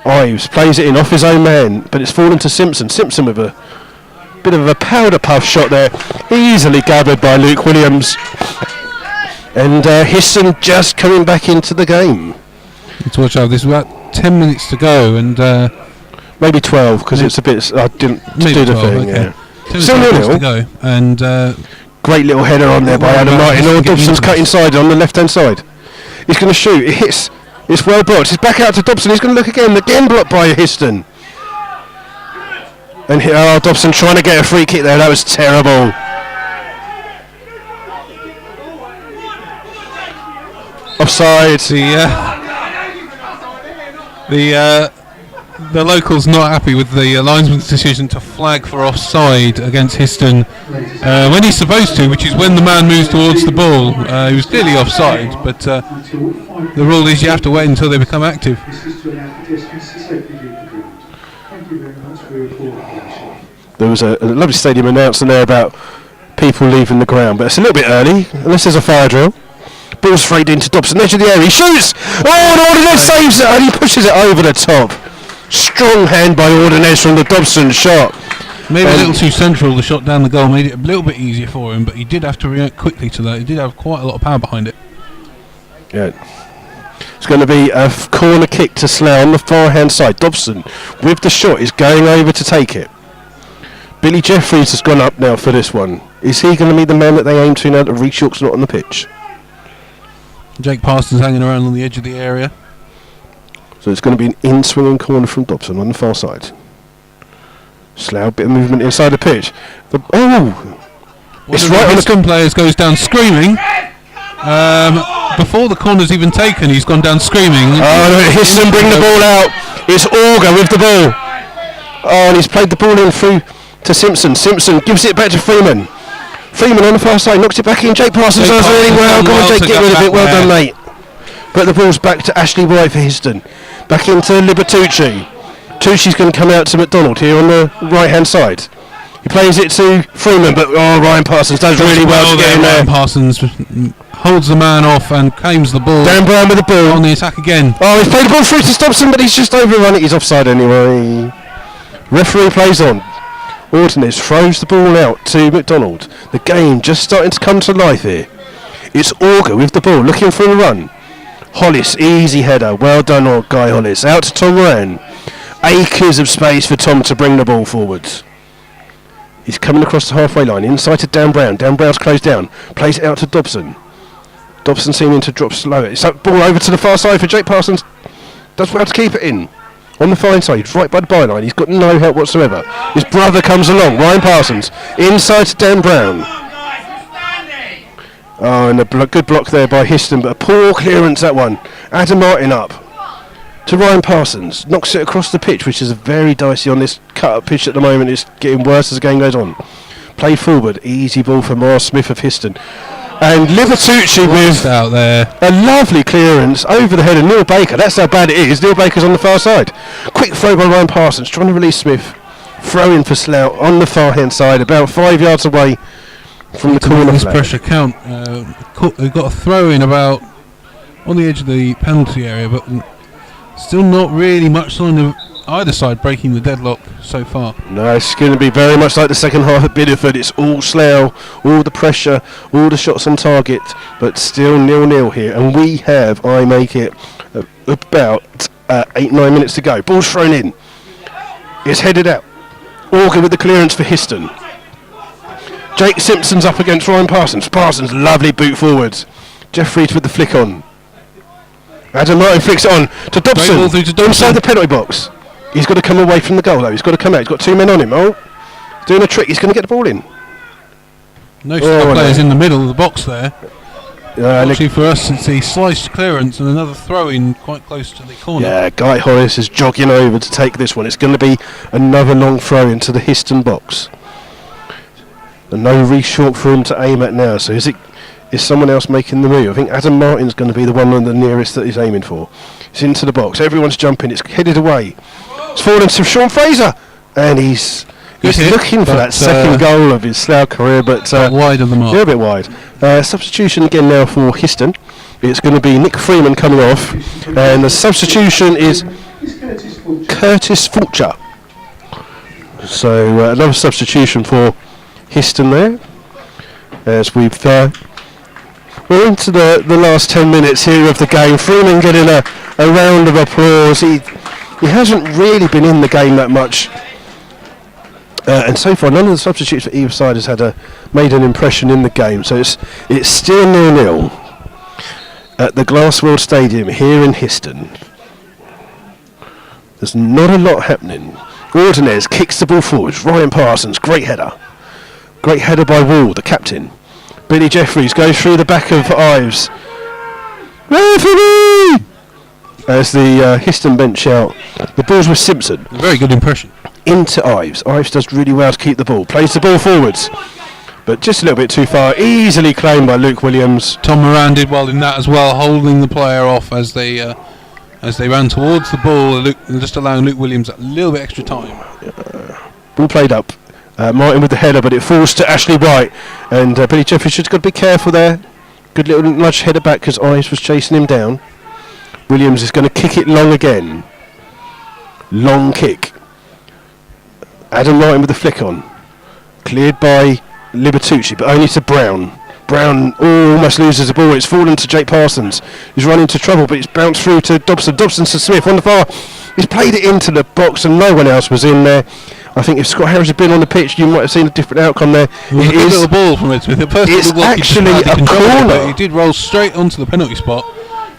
Ives plays it in off his own man, but it's fallen to Simpson. Simpson with a bit of a powder puff shot there, easily gathered by Luke Williams. And Histon just coming back into the game. Let's watch out. There's about 10 minutes to go and. Maybe 12 because it's a bit. I didn't do the 12, thing. Okay. Yeah. Still to go, and great little header on there by Adam Martin. Or Dobson's cut inside on the left-hand side. He's going to shoot. It hits. It's well blocked. It's back out to Dobson. He's going to look again. Again blocked by Histon. And Dobson trying to get a free kick there. That was terrible. Offside. The locals not happy with the linesman's decision to flag for offside against Histon when he's supposed to, which is when the man moves towards the ball. He was clearly offside, but the rule is you have to wait until they become active. There was a lovely stadium announcement there about people leaving the ground, but it's a little bit early, unless there's a fire drill. Ball's frayed into Dobson, edge of the area, he shoots! Oh, and Ordonez saves it, and he pushes it over the top. Strong hand by Ordonez from the Dobson shot. Maybe a little too central, the shot down the goal made it a little bit easier for him, but he did have to react quickly to that. He did have quite a lot of power behind it. Yeah. It's going to be a corner kick to Slough on the far hand side. Dobson with the shot is going over to take it. Billy Jeffries has gone up now for this one. Is he going to be the man that they aim to now that Reece York's not on the pitch? Jake Parsons hanging around on the edge of the area. So it's going to be an in-swinging corner from Dobson on the far side. Slough, bit of movement inside the pitch. It's right on the Histon players goes down screaming. Before the corner's even taken, he's gone down screaming. Oh no, Histon bring the ball out. It's Auger with the ball. Oh, and he's played the ball in through to Simpson. Simpson gives it back to Freeman. Freeman on the far side knocks it back in. Jake Parsons does really well. Go on, Jake, get rid of it. Well done, mate. But the ball's back to Ashley White for Histon. Back into Libertucci. Tucci's going to come out to McDonald here on the right-hand side. He plays it to Freeman, but Ryan Parsons does really well to get in there. Ryan Parsons holds the man off and claims the ball. Dan Brown with the ball. On the attack again. Oh, he's played the ball through to Dobson, but he's just overrun it. He's offside anyway. Referee plays on. Ordonez throws the ball out to McDonald. The game just starting to come to life here. It's Auger with the ball, looking for a run. Hollis, easy header. Well done, Guy Hollis. Out to Tom Ryan. Acres of space for Tom to bring the ball forwards. He's coming across the halfway line, inside to Dan Brown. Dan Brown's closed down. Plays it out to Dobson. Dobson seeming to drop slow. It's that ball over to the far side for Jake Parsons. Does well to keep it in. On the fine side, right by the byline. He's got no help whatsoever. His brother comes along, Ryan Parsons. Inside to Dan Brown. Oh, and a good block there by Histon, but a poor clearance, that one. Adam Martin up to Ryan Parsons. Knocks it across the pitch, which is very dicey on this cut-up pitch at the moment. It's getting worse as the game goes on. Play forward. Easy ball for Miles Smith of Histon. And Libertucci with out there. A lovely clearance over the head of Neil Baker. That's how bad it is. Neil Baker's on the far side. Quick throw by Ryan Parsons, trying to release Smith. Throw in for Slough on the far hand side, about 5 yards away from the corner this flag. Pressure count. They've got a throw in about on the edge of the penalty area, but still not really much sign of either side breaking the deadlock so far. No, it's going to be very much like the second half at Bideford. It's all Slough, all the pressure, all the shots on target, but still 0-0 here. And we have, I make it, about 8-9 minutes to go. Ball's thrown in. It's headed out. Auger with the clearance for Histon. Jake Simpson's up against Ryan Parsons. Parsons, lovely boot forwards. Jeffries with the flick on. Adam Martin flicks it on to Dobson. Inside the penalty box. He's got to come away from the goal though. He's got to come out. He's got two men on him. Oh, he's doing a trick. He's going to get the ball in. No players in the middle of the box there. Actually, for us, it's a sliced clearance and another throw-in quite close to the corner. Yeah, Guy Hollis is jogging over to take this one. It's going to be another long throw into the Histon box. And no Reece York for him to aim at now. So is someone else making the move? I think Adam Martin's going to be the one on the nearest that he's aiming for. It's into the box. Everyone's jumping. It's headed away. It's fallen to Sean Fraser, and he's looking for that second goal of his Slough career, but wide of the mark. Yeah, a bit wide. Substitution again now for Histon. It's going to be Nick Freeman coming off, and the substitution is Curtis Fulcher. So another substitution for Histon there. As we're into the last 10 minutes here of the game. Freeman getting a round of applause. He hasn't really been in the game that much. And so far, none of the substitutes for either side has made an impression in the game. So it's still 0-0 at the Glassworld Stadium here in Histon. There's not a lot happening. Ordonez kicks the ball forwards. Ryan Parsons, great header. Great header by Wall, the captain. Billy Jeffries goes through the back of Ives. Referee! As the Histon bench shout. The ball's with Simpson. A very good impression. Into Ives. Ives does really well to keep the ball. Plays the ball forwards. But just a little bit too far. Easily claimed by Luke Williams. Tom Moran did well in that as well, holding the player off as they ran towards the ball, just allowing Luke Williams a little bit extra time. Ball played up. Martin with the header, but it falls to Ashley White. And Billy Jeffries should have got to be careful there. Good little nudge header back because Ives was chasing him down. Williams is going to kick it long again. Long kick. Adam Martin with the flick on. Cleared by Libertucci, but only to Brown. Brown almost loses the ball. It's fallen to Jake Parsons. He's run into trouble, but it's bounced through to Dobson. Dobson to Smith on the far. He's played it into the box and no one else was in there. I think if Scott Harris had been on the pitch, you might have seen a different outcome there. It was a good little ball from Ed Smith. It's actually a corner. He did roll straight onto the penalty spot.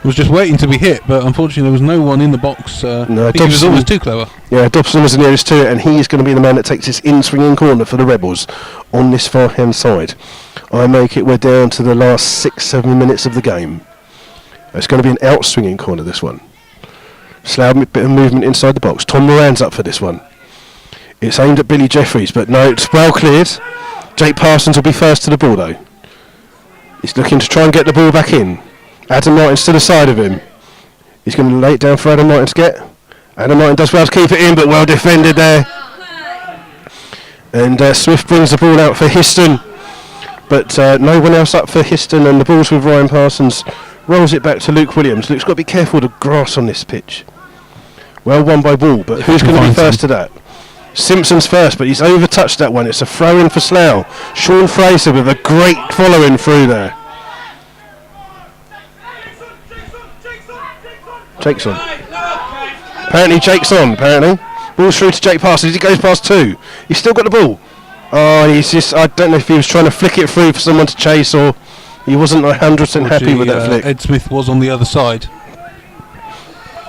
Was just waiting to be hit, but unfortunately there was no one in the box. No, I think he was almost too clever. Yeah, Dobson was the nearest to it, and he's going to be the man that takes this in-swinging corner for the Rebels on this far-hand side. I make it, we're down to the last 6-7 minutes of the game. It's going to be an out-swinging corner, this one. Slough, bit of movement inside the box. Tom Moran's up for this one. It's aimed at Billy Jeffries, but no, it's well cleared. Jake Parsons will be first to the ball, though. He's looking to try and get the ball back in. Adam Martin's to the side of him. He's going to lay it down for Adam Martin to get. Adam Martin does well to keep it in, but well defended there. And Smith brings the ball out for Histon. But no one else up for Histon, and the ball's with Ryan Parsons. Rolls it back to Luke Williams. Luke's got to be careful of the grass on this pitch. Well won by Wall, but who's going to be first to that? Simpson's first, but he's over-touched that one. It's a throw-in for Slough. Sean Fraser with a great following through there. Jake's on. Apparently Jake's on, apparently. Ball's through to Jake Parsons. He goes past two. He's still got the ball. Oh, he's just, I don't know if he was trying to flick it through for someone to chase or he wasn't 100% happy with that flick. Ed Smith was on the other side.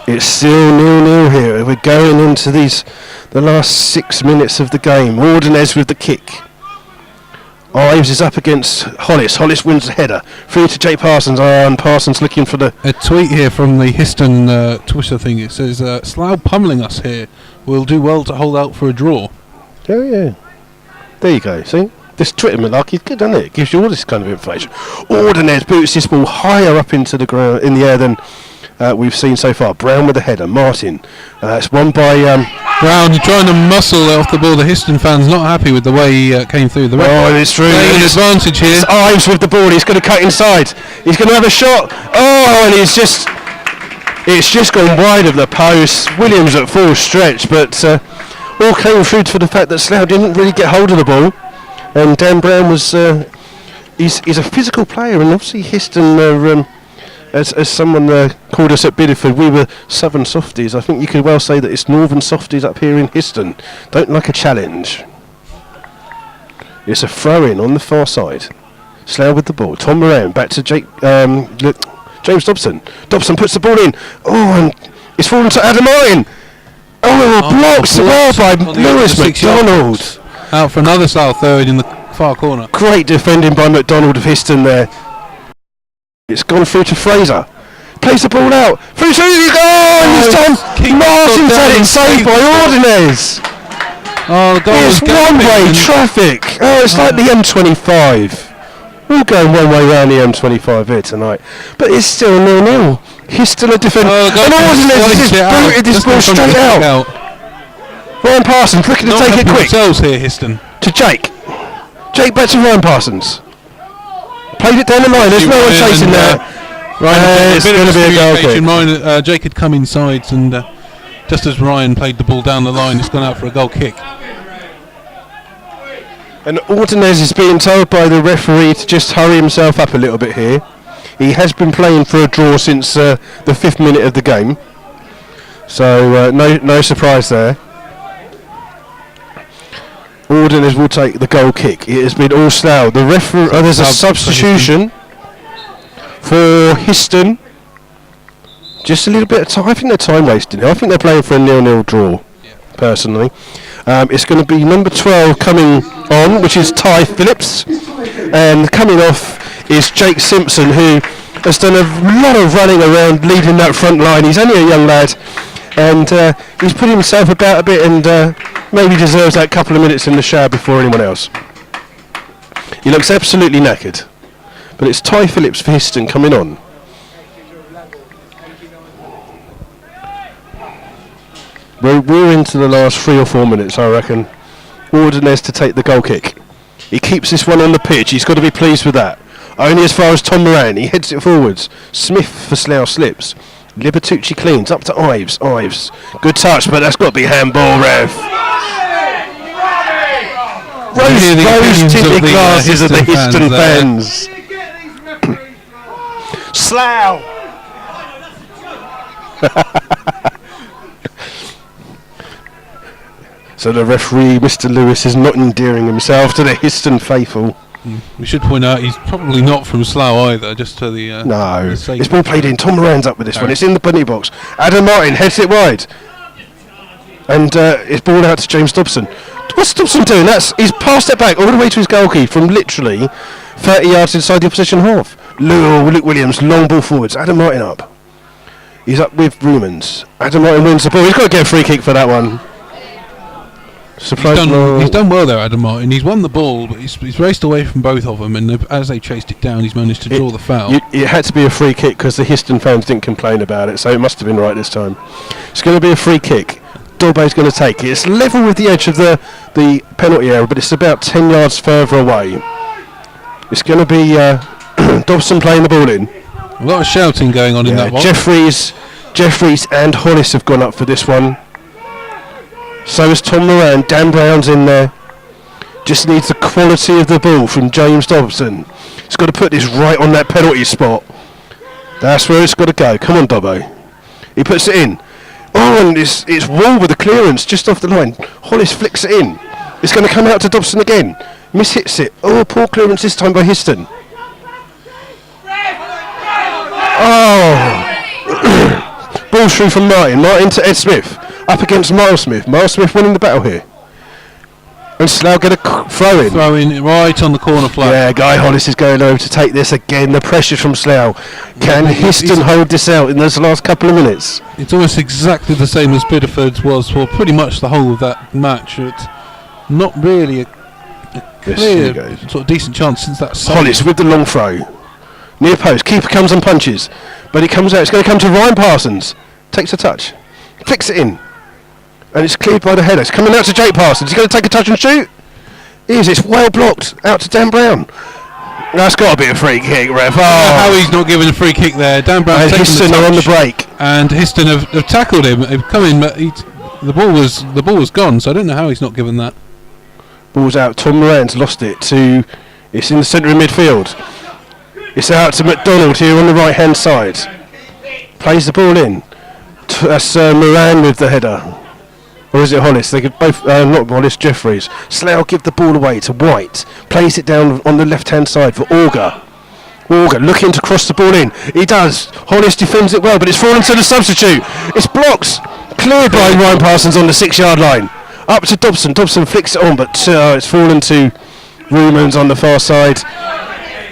It's still 0-0 here. We're going into the last 6 minutes of the game. Ordonez with the kick. Ives is up against Hollis. Hollis wins the header. Through to Jake Parsons. And Parsons looking for the... A tweet here from the Histon Twitter thing. It says, Slough pummelling us here. We'll do well to hold out for a draw. Oh, yeah. There you go. See? This Twitter malarkey is good, doesn't it? It gives you all this kind of information. Ordonez boots this ball higher up into the ground, in the air than we've seen so far. Brown with the header. Martin. It's won by... Brown trying to muscle off the ball. The Histon fans not happy with the way he came through. The it's true. Playing an advantage here. It's Ives with the ball. He's going to cut inside. He's going to have a shot. Oh, and it's just gone wide of the post. Williams at full stretch, but all came through for the fact that Slough didn't really get hold of the ball. And Dan Brown was... he's a physical player, and obviously Histon... As someone called us at Bideford, we were southern softies. I think you could well say that it's northern softies up here in Histon. Don't like a challenge. It's a throw-in on the far side. Slough with the ball. Tom Moran back to James Dobson. Dobson puts the ball in. Oh, and it's fallen to Adam Martin. Oh, blocks the ball by Lewis McDonald. Out for another Slough third in the far corner. Great defending by McDonald of Histon there. It's gone through to Fraser. Plays the ball out. Through to this time Martin's had it saved by Ordonez. Oh, the goal it's one-way traffic. Oh, it's like the M25. We're going one way round the M25 here tonight. But it's still 0-0. He's still a defender. And Ordonez has just booted this ball straight out. Ryan Parsons looking to take it quick. Here, Histon. To Jake. Jake back to Ryan Parsons. Played it down the line. There's no one chasing there. It's going to be a goal kick. Jake had come inside, and just as Ryan played the ball down the line, it's gone out for a goal kick. And Ordonez is being told by the referee to just hurry himself up a little bit here. He has been playing for a draw since the 5th minute of the game, so no surprise there. Ordonez will take the goal kick. It has been all Slough. The referee. There's a substitution for Histon. Just a little bit of time. I think they're time wasting. I think they're playing for a 0-0 draw. personally. It's going to be number 12 coming on, which is Ty Phillips, and coming off is Jake Simpson, who has done a lot of running around leading that front line. He's only a young lad, and he's put himself about a bit, and maybe deserves that couple of minutes in the shower before anyone else. He looks absolutely knackered, but it's Ty Phillips for Histon coming on. We're into the last 3 or 4 minutes, I reckon. Ordinez to take the goal kick. He keeps this one on the pitch. He's got to be pleased with that. Only as far as Tom Moran. He heads it forwards. Smith for Slough slips. Libertucci cleans up to Ives. Ives. Good touch, but that's got to be handball, ref. Rose-tinted glasses of the Histon fans. Slough. So the referee, Mr. Lewis, is not endearing himself to the Histon faithful. We should point out he's probably not from Slough either, just to the... no, it's ball played in. Tom Moran's up with this one. It's in the penalty box. Adam Martin heads it wide. And it's ball out to James Dobson. What's Dobson doing? He's passed it back all the way to his goalkeeper from literally 30 yards inside the opposition half. Luke Williams, long ball forwards. Adam Martin up. He's up with Rumans. Adam Martin wins the ball. He's got to get a free kick for that one. He's done well there, Adam Martin. He's won the ball, but he's raced away from both of them, and as they chased it down, he's managed to draw the foul. It had to be a free kick because the Histon fans didn't complain about it, so it must have been right this time. It's going to be a free kick. Dorbe's going to take it. It's level with the edge of the penalty area, but it's about 10 yards further away. It's going to be Dobson playing the ball in. A lot of shouting going on in that one. Jeffries and Hollis have gone up for this one. So is Tom Moran. Dan Brown's in there. Just needs the quality of the ball from James Dobson. He's got to put this right on that penalty spot. That's where it's got to go. Come on, Dobbo. He puts it in. Oh, and it's Wall with the clearance just off the line. Hollis flicks it in. It's going to come out to Dobson again. Mishits it. Oh, poor clearance this time by Histon. Oh. Ball through from Martin. Martin to Ed Smith. Up against Miles Smith. Miles Smith winning the battle here. And Slough get a throw in. Throw in right on the corner flag. Yeah, Guy Hollis is going over to take this again. The pressure from Slough. Can Histon hold this out in those last couple of minutes? It's almost exactly the same as Biddeford's was for pretty much the whole of that match. It's not really a clear sort of decent chance since that save. Hollis with the long throw. Near post. Keeper comes and punches. But it comes out. It's going to come to Ryan Parsons. Takes a touch. Flicks it in. And it's cleared by the header. It's coming out to Jake Parsons. He's going to take a touch and shoot. It's well blocked. Out to Dan Brown. That's got to be a free kick, ref. Oh. How he's not given a free kick there. Dan Brown and Histon are on the break. And Histon have tackled him. They've come in, but the ball was gone. So I don't know how he's not given that. Ball's out. Tom Moran's lost it to. It's in the centre of midfield. It's out to McDonald here on the right hand side. Plays the ball in. That's Moran with the header. Or is it Hollis? They could both, not Hollis, Jeffries. Slough give the ball away to White. Plays it down on the left-hand side for Auger. Auger looking to cross the ball in. He does. Hollis defends it well, but it's fallen to the substitute. It's blocked. Cleared by Ryan Parsons on the 6-yard line. Up to Dobson. Dobson flicks it on, but it's fallen to Rumans on the far side.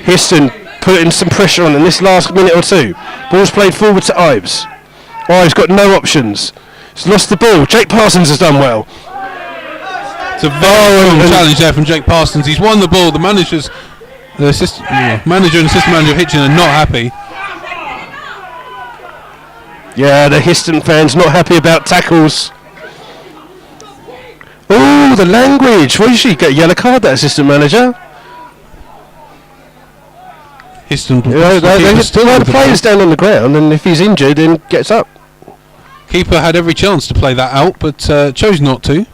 Histon putting some pressure on in this last minute or two. Ball's played forward to Ives. Ives got no options. He's lost the ball. Jake Parsons has done well. It's a very strong challenge there from Jake Parsons. He's won the ball. The manager and assistant manager of Hitchin are not happy. Yeah, the Histon fans not happy about tackles. Oh, the language. What did she get? A yellow card, that assistant manager. Histon. The player's down on the ground, and if he's injured, then gets up. Keeper had every chance to play that out, but chose not to.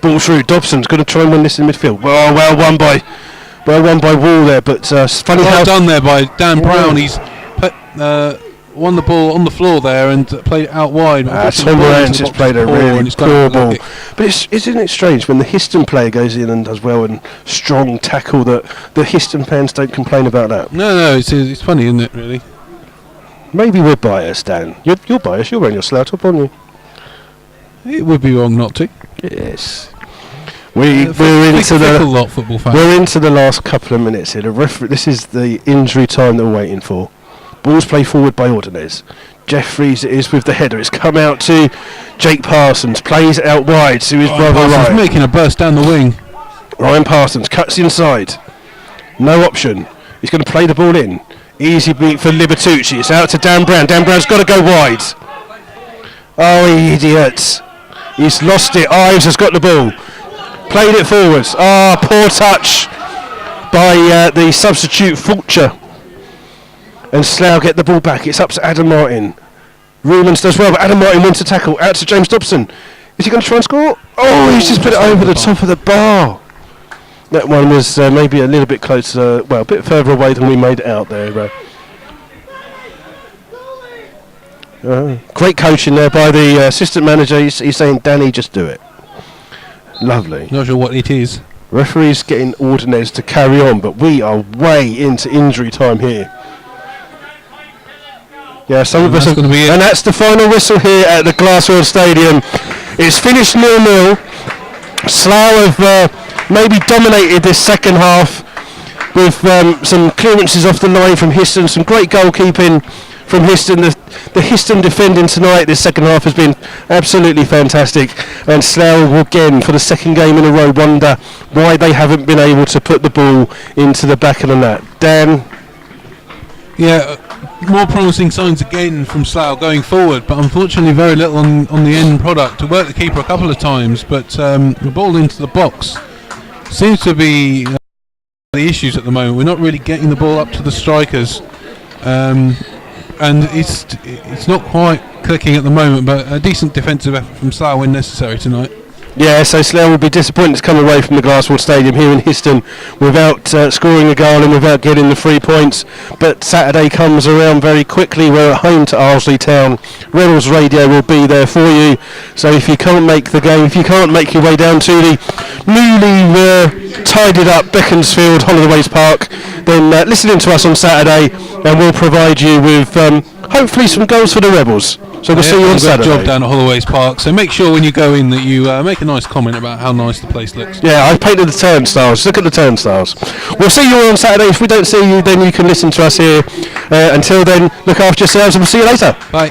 Ball through. Dobson's going to try and win this in midfield. Well won by Wall there, but funny well how done there by Dan Brown. He's won the ball on the floor there and played it out wide. Tom Moran's just played a really poor ball. But isn't it strange when the Histon player goes in and does well and strong tackle that the Histon fans don't complain about that? No, it's funny, isn't it, really? Maybe we're biased, Dan. You're biased. You're wearing your Slough top, aren't you? It would be wrong not to. Yes. We're into the last couple of minutes here. This is the injury time that we're waiting for. Ball's play forward by Ordonez. Jeffries is with the header. It's come out to Jake Parsons. Plays it out wide to his brother Ryan. Making a burst down the wing. Ryan Parsons cuts inside. No option. He's going to play the ball in. Easy beat for Libertucci. It's out to Dan Brown. Dan Brown's got to go wide. Oh, idiot. He's lost it. Ives has got the ball. Played it forwards. Poor touch by the substitute Fulcher. And Slough get the ball back. It's up to Adam Martin. Rumans does well, but Adam Martin wants to tackle. Out to James Dobson. Is he going to try and score? Oh, he's just put it over the top of the bar. That one was maybe a little bit closer, well, a bit further away than we made it out there. Great coaching there by the assistant manager. He's saying, Danny, just do it. Lovely. Not sure what it is. Referee's getting Ordonez to carry on, but we are way into injury time here. Yeah, some of us are, and that's the final whistle here at the Glassfield Stadium. It's finished 0-0. Slough have maybe dominated this second half with some clearances off the line from Histon, some great goalkeeping from Histon. The Histon defending tonight, this second half, has been absolutely fantastic, and Slough will again, for the second game in a row, wonder why they haven't been able to put the ball into the back of the net. Dan? Yeah, more promising signs again from Slough going forward, but unfortunately very little on the end product. To work the keeper a couple of times, but the ball into the box seems to be the issues at the moment. We're not really getting the ball up to the strikers, and it's not quite clicking at the moment, but a decent defensive effort from Slough when necessary tonight. Yeah, so Slough will be disappointed to come away from the Glassfield Stadium here in Histon without scoring a goal and without getting the 3 points. But Saturday comes around very quickly. We're at home to Arsley Town. Rebels Radio will be there for you. So if you can't make the game, if you can't make your way down to the newly tidied up Beaconsfield Holiday Park, then listen in to us on Saturday and we'll provide you with hopefully some goals for the Rebels. So we'll see you on Saturday. Job down at Holloway's Park, so make sure when you go in that you make a nice comment about how nice the place looks. Yeah, I painted the turnstiles. Look at the turnstiles. We'll see you all on Saturday. If we don't see you, then you can listen to us here. Until then, look after yourselves and we'll see you later. Bye.